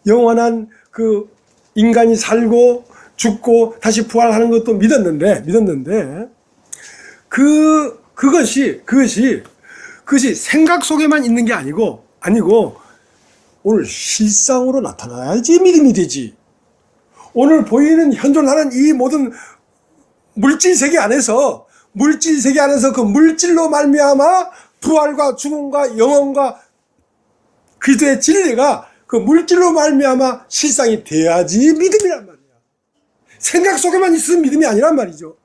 영원한 그 인간이 살고 죽고 다시 부활하는 것도 믿었는데 그것이 그것이 생각 속에만 있는 게 아니고 오늘 실상으로 나타나야지 믿음이 되지. 오늘 보이는 현존하는 이 모든 물질 세계 안에서 그 물질로 말미암아 부활과 죽음과 영혼과 그리스도의 진리가 그 물질로 말미암아 실상이 돼야지 믿음이란 말이야. 생각 속에만 있으면 믿음이 아니란 말이죠.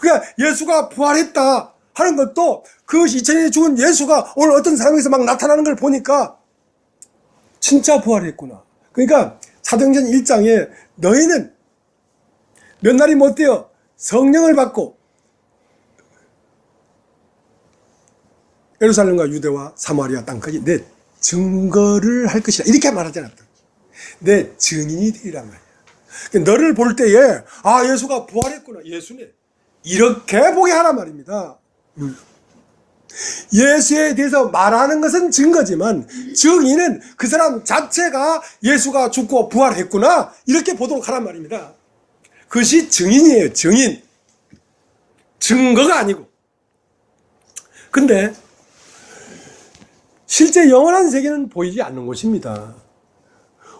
그러니까 예수가 부활했다 하는 것도 그 2000년에 죽은 예수가 오늘 어떤 사람에게서 막 나타나는 걸 보니까 진짜 부활했구나. 그러니까 사도행전 1장에 너희는 몇 날이 못 되어 성령을 받고 예루살렘과 유대와 사마리아 땅까지 내 증거를 할 것이다. 이렇게 말하지 않았다. 내 증인이 되리란 말이야. 너를 볼 때에 예수가 부활했구나. 예수네. 이렇게 보게 하란 말입니다. 예수에 대해서 말하는 것은 증거지만 증인은 그 사람 자체가 예수가 죽고 부활했구나. 이렇게 보도록 하란 말입니다. 그것이 증인이에요. 증인. 증거가 아니고. 근데 실제 영원한 세계는 보이지 않는 것입니다.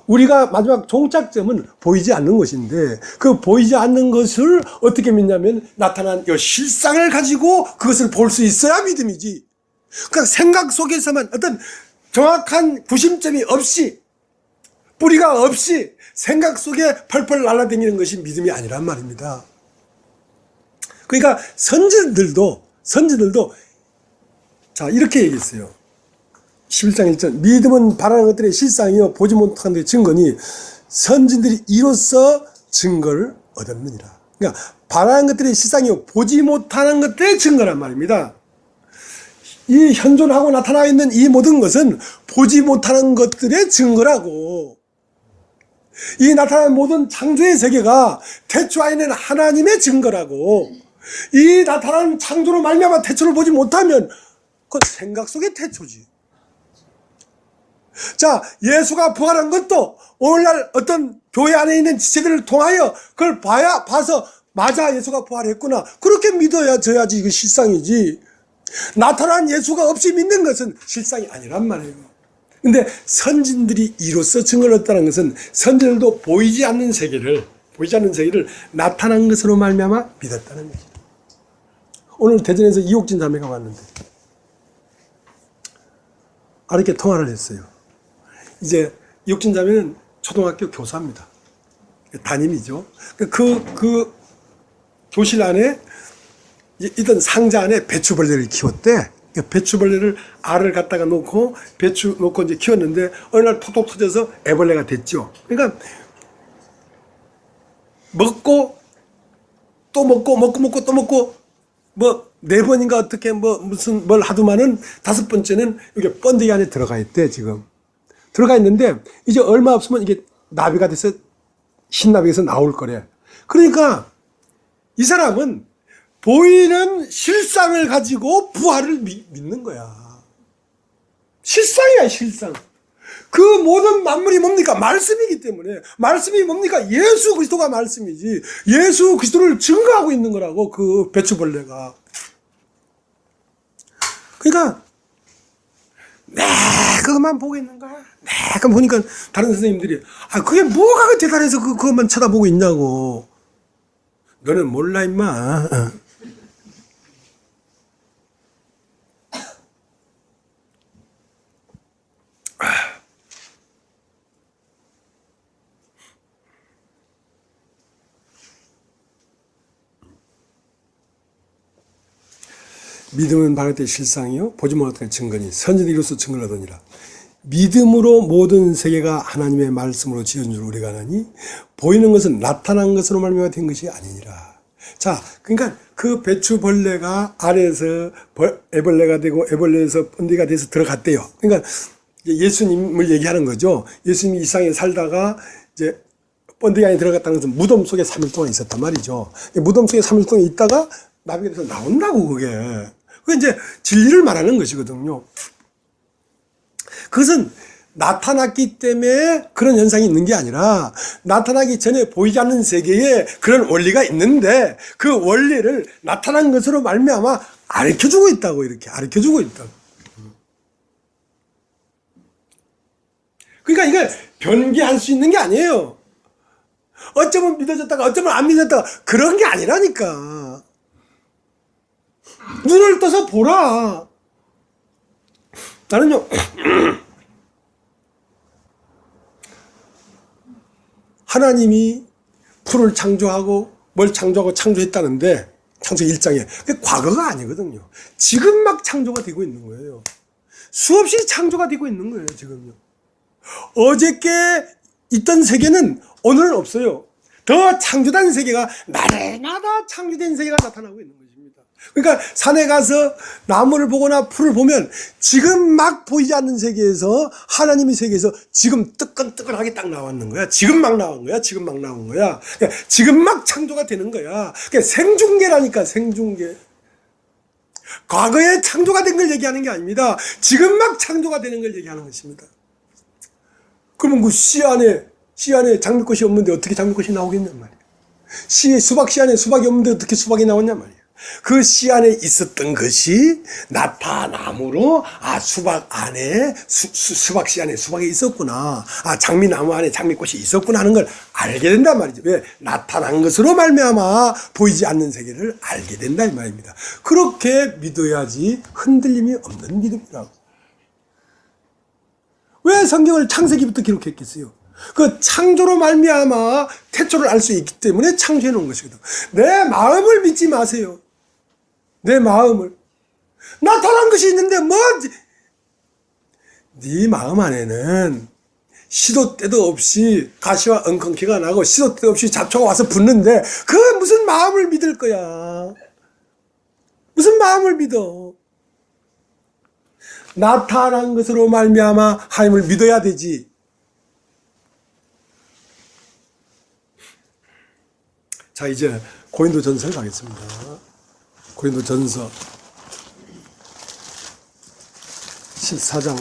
우리가 마지막 종착점은 보이지 않는 것인데 그 보이지 않는 것을 어떻게 믿냐면 나타난 이 실상을 가지고 그것을 볼 수 있어야 믿음이지. 그러니까 생각 속에서만 어떤 정확한 구심점이 없이 뿌리가 없이 생각 속에 펄펄 날아다니는 것이 믿음이 아니란 말입니다. 그러니까 선지들도 자 이렇게 얘기했어요. 11장 1절 믿음은 바라는 것들의 실상이요 보지 못한 것의 증거니 선진들이 이로써 증거를 얻었느니라. 그러니까 바라는 것들의 실상이요 보지 못하는 것들의 증거란 말입니다. 이 현존하고 나타나 있는 이 모든 것은 보지 못하는 것들의 증거라고. 이 나타난 모든 창조의 세계가 태초 안에 있는 하나님의 증거라고. 이 나타난 창조로 말미암아 태초를 보지 못하면 그건 생각 속의 태초지. 자, 예수가 부활한 것도 오늘날 어떤 교회 안에 있는 지체들을 통하여 그걸 봐서 맞아 예수가 부활했구나 그렇게 믿어야지 이거 실상이지. 나타난 예수가 없이 믿는 것은 실상이 아니란 말이에요. 근데 선진들이 이로써 증거를 얻었다는 것은 선진들도 보이지 않는 세계를 나타난 것으로 말미암아 믿었다는 것이죠. 오늘 대전에서 이옥진 자매가 왔는데 이렇게 통화를 했어요. 이제 이옥진 자매는 초등학교 교사입니다. 담임이죠. 그 교실 안에 있던 상자 안에 배추벌레를 키웠대. 배추벌레를 알을 갖다가 놓고 배추 놓고 이제 키웠는데 어느 날 톡톡 터져서 애벌레가 됐죠. 그러니까 먹고 또 먹고 또 먹고 뭐 4번인가 어떻게 무슨 뭘 하더만은 5번째는 이게 번데기 안에 들어가 있대. 지금 들어가 있는데 이제 얼마 없으면 이게 나비가 돼서 흰나비에서 나올 거래. 그러니까 이 사람은 보이는 실상을 가지고 부활을 믿는 거야. 실상이야, 실상. 그 모든 만물이 뭡니까? 말씀이기 때문에. 말씀이 뭡니까? 예수 그리스도가 말씀이지. 예수 그리스도를 증거하고 있는 거라고, 그 배추벌레가. 그러니까 그것만 보고 있는 거야. 그럼 보니까 다른 선생님들이 그게 뭐가 대단해서 그것만 쳐다보고 있냐고. 너는 몰라 임마. 믿음은 바랄 때 실상이요 보지 못할 증거니 선지들이 이로써 증거를 얻으니라. 믿음으로 모든 세계가 하나님의 말씀으로 지은 줄 우리가 아나니 보이는 것은 나타난 것으로 말미암아 된 것이 아니니라. 자, 그러니까 그 배추벌레가 알에서 애벌레가 되고 애벌레에서 번데기가 돼서 들어갔대요. 그러니까 예수님을 얘기하는 거죠. 예수님이 이 세상에 살다가 이제 번데기 안에 들어갔다는 것은 무덤 속에 3일 동안 있었단 말이죠. 무덤 속에 3일 동안 있다가 나비가 돼서 나온다고 그게. 그게 이제 진리를 말하는 것이거든요. 그것은 나타났기 때문에 그런 현상이 있는 게 아니라 나타나기 전에 보이지 않는 세계에 그런 원리가 있는데 그 원리를 나타난 것으로 말미암아 가르쳐주고 있다고. 이렇게 가르쳐주고 있다고. 그러니까 이걸 변개할 수 있는 게 아니에요. 어쩌면 믿어졌다가 어쩌면 안 믿었다가 그런 게 아니라니까. 눈을 떠서 보라. 나는요, 하나님이 풀을 창조하고 뭘 창조하고 창조했다는데, 창세기 1장에. 그게 과거가 아니거든요. 지금 막 창조가 되고 있는 거예요. 수없이 창조가 되고 있는 거예요, 지금요. 어저께 있던 세계는 오늘은 없어요. 더 창조된 세계가 날마다 창조된 세계가 나타나고 있는 것입니다. 그러니까 산에 가서 나무를 보거나 풀을 보면 지금 막 보이지 않는 세계에서 하나님의 세계에서 지금 뜨끈뜨끈하게 딱 나왔는 거야. 지금 막 나온 거야. 지금 막 나온 거야. 그러니까 지금 막 창조가 되는 거야. 그러니까 생중계라니까, 생중계. 과거에 창조가 된 걸 얘기하는 게 아닙니다. 지금 막 창조가 되는 걸 얘기하는 것입니다. 그러면 그 씨 안에 장미꽃이 없는데 어떻게 장미꽃이 나오겠냔 말이에요. 수박 씨 안에 수박이 없는데 어떻게 수박이 나왔냔 말이에요. 그 씨 안에 있었던 것이 나타남으로 수박 안에 수박 씨 안에 수박이 있었구나. 장미나무 안에 장미꽃이 있었구나 하는 걸 알게 된단 말이죠. 왜? 나타난 것으로 말미암아 보이지 않는 세계를 알게 된다 이 말입니다. 그렇게 믿어야지 흔들림이 없는 믿음이라고. 왜 성경을 창세기부터 기록했겠어요? 그 창조로 말미암아 태초를 알 수 있기 때문에 창조해 놓은 것이거든. 내 마음을 믿지 마세요. 내 마음을. 나타난 것이 있는데 네 마음 안에는 시도 때도 없이 가시와 엉겅퀴가 나고 시도 때도 없이 잡초가 와서 붙는데 그 무슨 마음을 믿을 거야. 무슨 마음을 믿어. 나타난 것으로 말미암아 하나님을 믿어야 되지. 자, 이제 고린도전서를 가겠습니다. 고린도전서 14장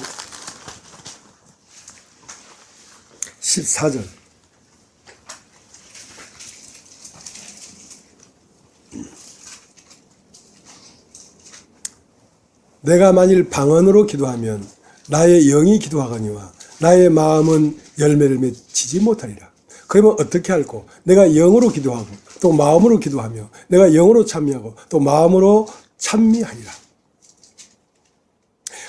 14절. 내가 만일 방언으로 기도하면 나의 영이 기도하거니와 나의 마음은 열매를 맺히지 못하리라. 그러면 어떻게 할꼬? 내가 영으로 기도하고 또 마음으로 기도하며 내가 영으로 찬미하고 또 마음으로 찬미하리라.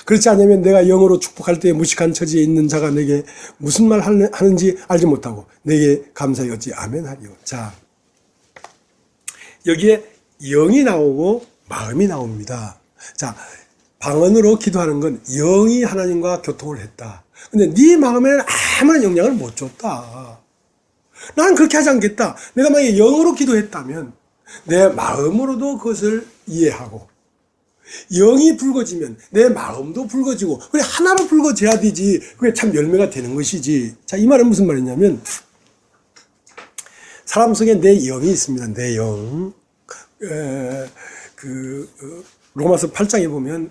그렇지 않으면 내가 영으로 축복할 때 무식한 처지에 있는 자가 내게 무슨 말 하는지 알지 못하고 내게 감사히 어찌 아멘 하리요. 자, 여기에 영이 나오고 마음이 나옵니다. 자, 방언으로 기도하는 건 영이 하나님과 교통을 했다. 근데 네 마음에는 아무런 영향을 못 줬다. 나는 그렇게 하지 않겠다. 내가 만약에 영으로 기도했다면 내 마음으로도 그것을 이해하고 영이 붉어지면 내 마음도 붉어지고 그래 하나로 붉어져야 되지. 그게 참 열매가 되는 것이지. 자, 이 말은 무슨 말이냐면 사람 속에 내 영이 있습니다. 내 영. 로마서 8장에 보면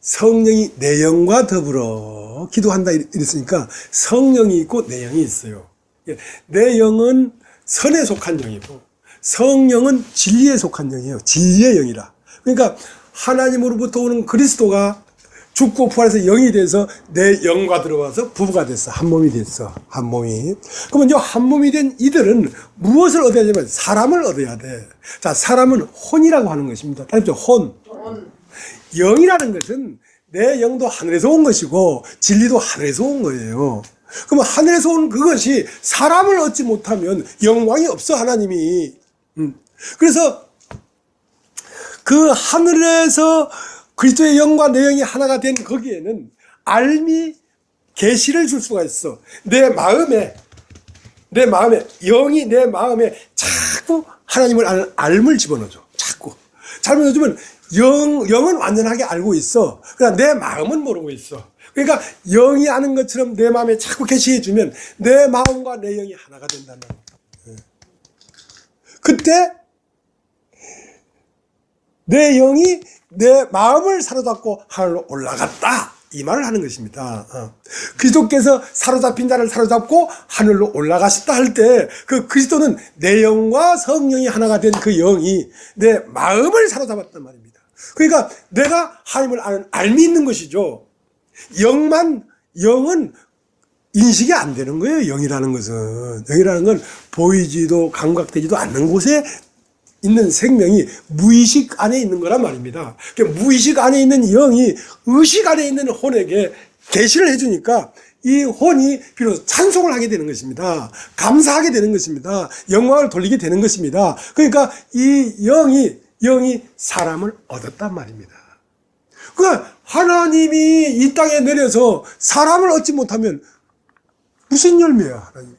성령이 내 영과 더불어 기도한다 이랬으니까 성령이 있고 내 영이 있어요. 내 영은 선에 속한 영이고 성령은 진리에 속한 영이에요. 진리의 영이라. 그러니까 하나님으로부터 오는 그리스도가 죽고 부활해서 영이 돼서 내 영과 들어와서 부부가 됐어. 한 몸이 됐어. 한 몸이. 그러면 이 한 몸이 된 이들은 무엇을 얻어야 되냐면 사람을 얻어야 돼. 자, 사람은 혼이라고 하는 것입니다. 알죠? 혼. 영이라는 것은 내 영도 하늘에서 온 것이고 진리도 하늘에서 온 거예요. 그러면 하늘에서 온 그것이 사람을 얻지 못하면 영광이 없어, 하나님이. 그래서 그 하늘에서 그리스도의 영과 내 영이 하나가 된 거기에는 알미, 계시를 줄 수가 있어. 내 마음에 영이 내 마음에 자꾸 하나님을 아는 알을 집어넣어줘. 자꾸. 잘못 넣어주면 영은 완전하게 알고 있어. 그러나 내 마음은 모르고 있어. 그러니까 영이 아는 것처럼 내 마음에 자꾸 계시해주면 내 마음과 내 영이 하나가 된다는 거야. 그때 내 영이 내 마음을 사로잡고 하늘로 올라갔다. 이 말을 하는 것입니다. 그리스도께서 사로잡힌 자를 사로잡고 하늘로 올라가셨다 할 때 그 그리스도는 내 영과 성령이 하나가 된 그 영이 내 마음을 사로잡았단 말입니다. 그러니까 내가 하나님을 아는 알미 있는 것이죠. 영은 인식이 안 되는 거예요. 영이라는 것은. 영이라는 건 보이지도 감각되지도 않는 곳에 있는 생명이 무의식 안에 있는 거란 말입니다. 그러니까 무의식 안에 있는 영이 의식 안에 있는 혼에게 계시를 해주니까 이 혼이 비로소 찬송을 하게 되는 것입니다. 감사하게 되는 것입니다. 영광을 돌리게 되는 것입니다. 그러니까 이 영이 사람을 얻었단 말입니다. 그러니까 하나님이 이 땅에 내려서 사람을 얻지 못하면 무슨 열매야, 하나님.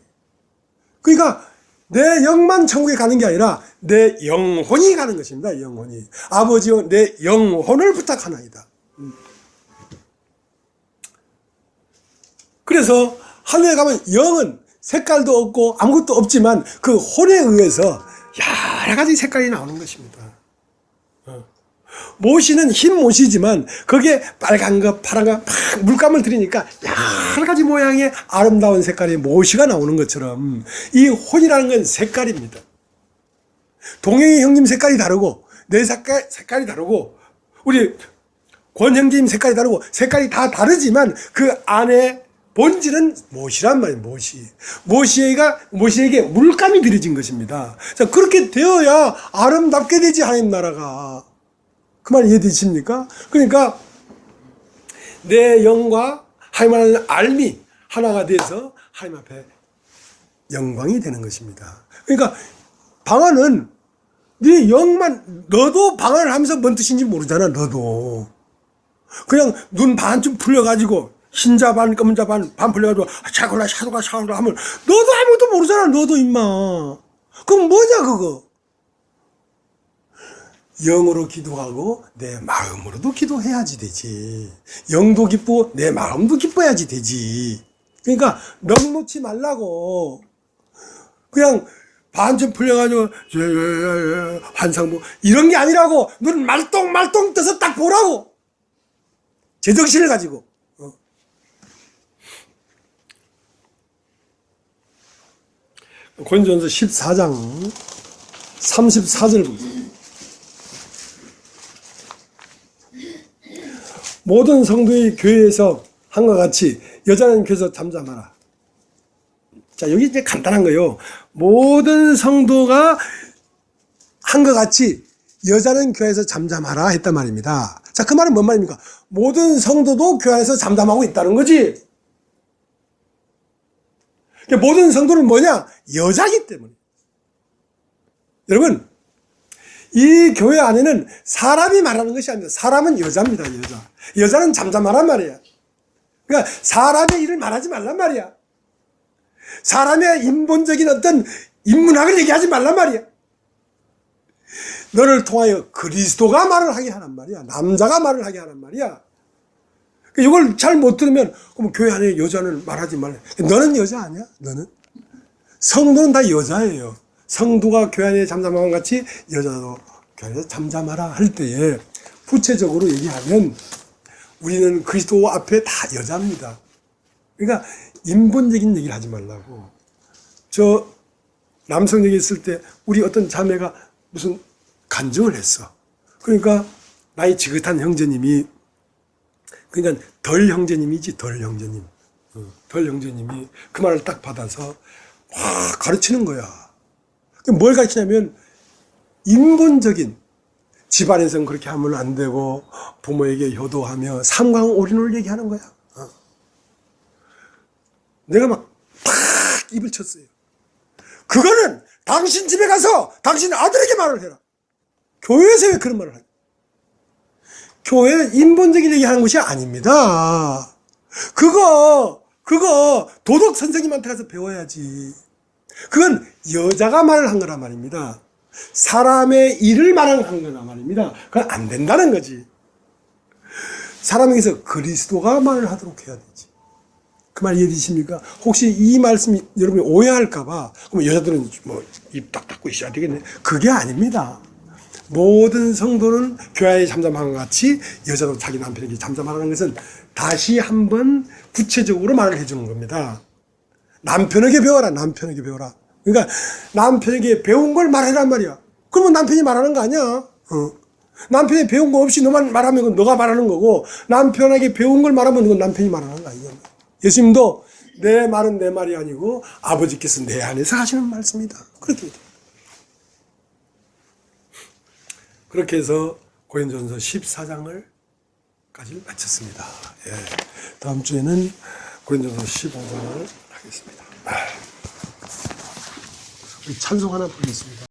그러니까 내 영만 천국에 가는 게 아니라 내 영혼이 가는 것입니다. 영혼이. 아버지여 내 영혼을 부탁하나이다. 그래서 하늘에 가면 영은 색깔도 없고 아무것도 없지만 그 혼에 의해서 여러 가지 색깔이 나오는 것입니다. 못이는 흰 못이지만 거기에 빨간 거 파란 거 막 물감을 들이니까 여러 가지 모양의 아름다운 색깔의 못이가 나오는 것처럼 이 혼이라는 건 색깔입니다. 동영이 형님 색깔이 다르고 내 색깔이 다르고 우리 권 형님 색깔이 다르고 색깔이 다 다르지만 그 안에 본질은 못이란 말이에요. 못이에게 물감이 들여진 것입니다. 자, 그렇게 되어야 아름답게 되지, 하나님 나라가. 그 말 이해되십니까? 그러니까 내 영과 하나님의 알미 하나가 돼서 하나님 앞에 영광이 되는 것입니다. 그러니까 방언은 네 영만, 너도 방언을 하면서 뭔 뜻인지 모르잖아. 너도 그냥 눈 반쯤 풀려가지고 흰자 반 검은자 반 풀려가지고 샤골라 샤도가 하면 너도 아무것도 모르잖아. 너도 임마. 그럼 뭐냐 그거. 영으로 기도하고 내 마음으로도 기도해야지 되지. 영도 기쁘고 내 마음도 기뻐야지 되지. 그러니까 넉 놓지 말라고. 그냥 반쯤 풀려가지고 환상보 이런 게 아니라고. 눈 말똥 떠서 딱 보라고. 제정신을 가지고. 고린도전서 14장 34절 보세요. 모든 성도의 교회에서 한과 같이 여자는 교회에서 잠잠하라. 자, 여기 이제 간단한 거예요. 모든 성도가 한과 같이 여자는 교회에서 잠잠하라 했단 말입니다. 자, 그 말은 뭔 말입니까? 모든 성도도 교회 안에서 잠잠하고 있다는 거지. 그러니까 모든 성도는 뭐냐? 여자이기 때문에. 여러분, 이 교회 안에는 사람이 말하는 것이 아닙니다. 사람은 여자입니다. 여자는 잠잠하란 말이야. 그러니까 사람의 일을 말하지 말란 말이야. 사람의 인본적인 어떤 인문학을 얘기하지 말란 말이야. 너를 통하여 그리스도가 말을 하게 하란 말이야. 남자가 말을 하게 하란 말이야. 이걸 잘 못 들으면 그럼 교회 안에 여자는 말하지 말라. 너는 여자 아니야? 너는? 성도는 다 여자예요. 성도가 교회 안에 잠잠함과 같이 여자도 교회 안에서 잠잠하라 할 때에 구체적으로 얘기하면 우리는 그리스도 앞에 다 여자입니다. 그러니까 인본적인 얘기를 하지 말라고. 저 남성 얘기했을 때 우리 어떤 자매가 무슨 간증을 했어. 그러니까 나이 지긋한 형제님이, 그러니까 덜 형제님이지, 덜 형제님. 덜 형제님이 그 말을 딱 받아서 와 가르치는 거야. 뭘 가르치냐면 인본적인, 집안에서는 그렇게 하면 안 되고 부모에게 효도하며 삼강오륜을 얘기하는 거야. 내가 막 팍 입을 쳤어요. 그거는 당신 집에 가서 당신 아들에게 말을 해라. 교회에서 왜 그런 말을 하냐. 교회는 인본적인 얘기하는 것이 아닙니다. 그거 도덕 선생님한테 가서 배워야지. 그건 여자가 말을 한 거란 말입니다. 사람의 일을 말한 거란 말입니다. 그건 안 된다는 거지. 사람에게서 그리스도가 말을 하도록 해야 되지. 그 말 이해되십니까? 혹시 이 말씀이 여러분이 오해할까봐, 그럼 여자들은 뭐 입 딱 닫고 있어야 되겠네. 그게 아닙니다. 모든 성도는 교회에 잠잠하는 것 같이 여자도 자기 남편에게 잠잠하라는 것은 다시 한번 구체적으로 말을 해주는 겁니다. 남편에게 배워라. 남편에게 배워라. 그러니까 남편에게 배운 걸 말해란 말이야. 그러면 남편이 말하는 거 아니야. 남편이 배운 거 없이 너만 말하면 그건 너가 말하는 거고, 남편에게 배운 걸 말하면 그건 남편이 말하는 거 아니야. 예수님도 내 말은 내 말이 아니고 아버지께서 내 안에서 하시는 말씀이다. 그렇게 됩니다. 그렇게 해서 고린도전서 14장을 까지 마쳤습니다. 예. 다음 주에는 고린도전서 15장을 하겠습니다. 우리 찬송 하나 부르겠습니다.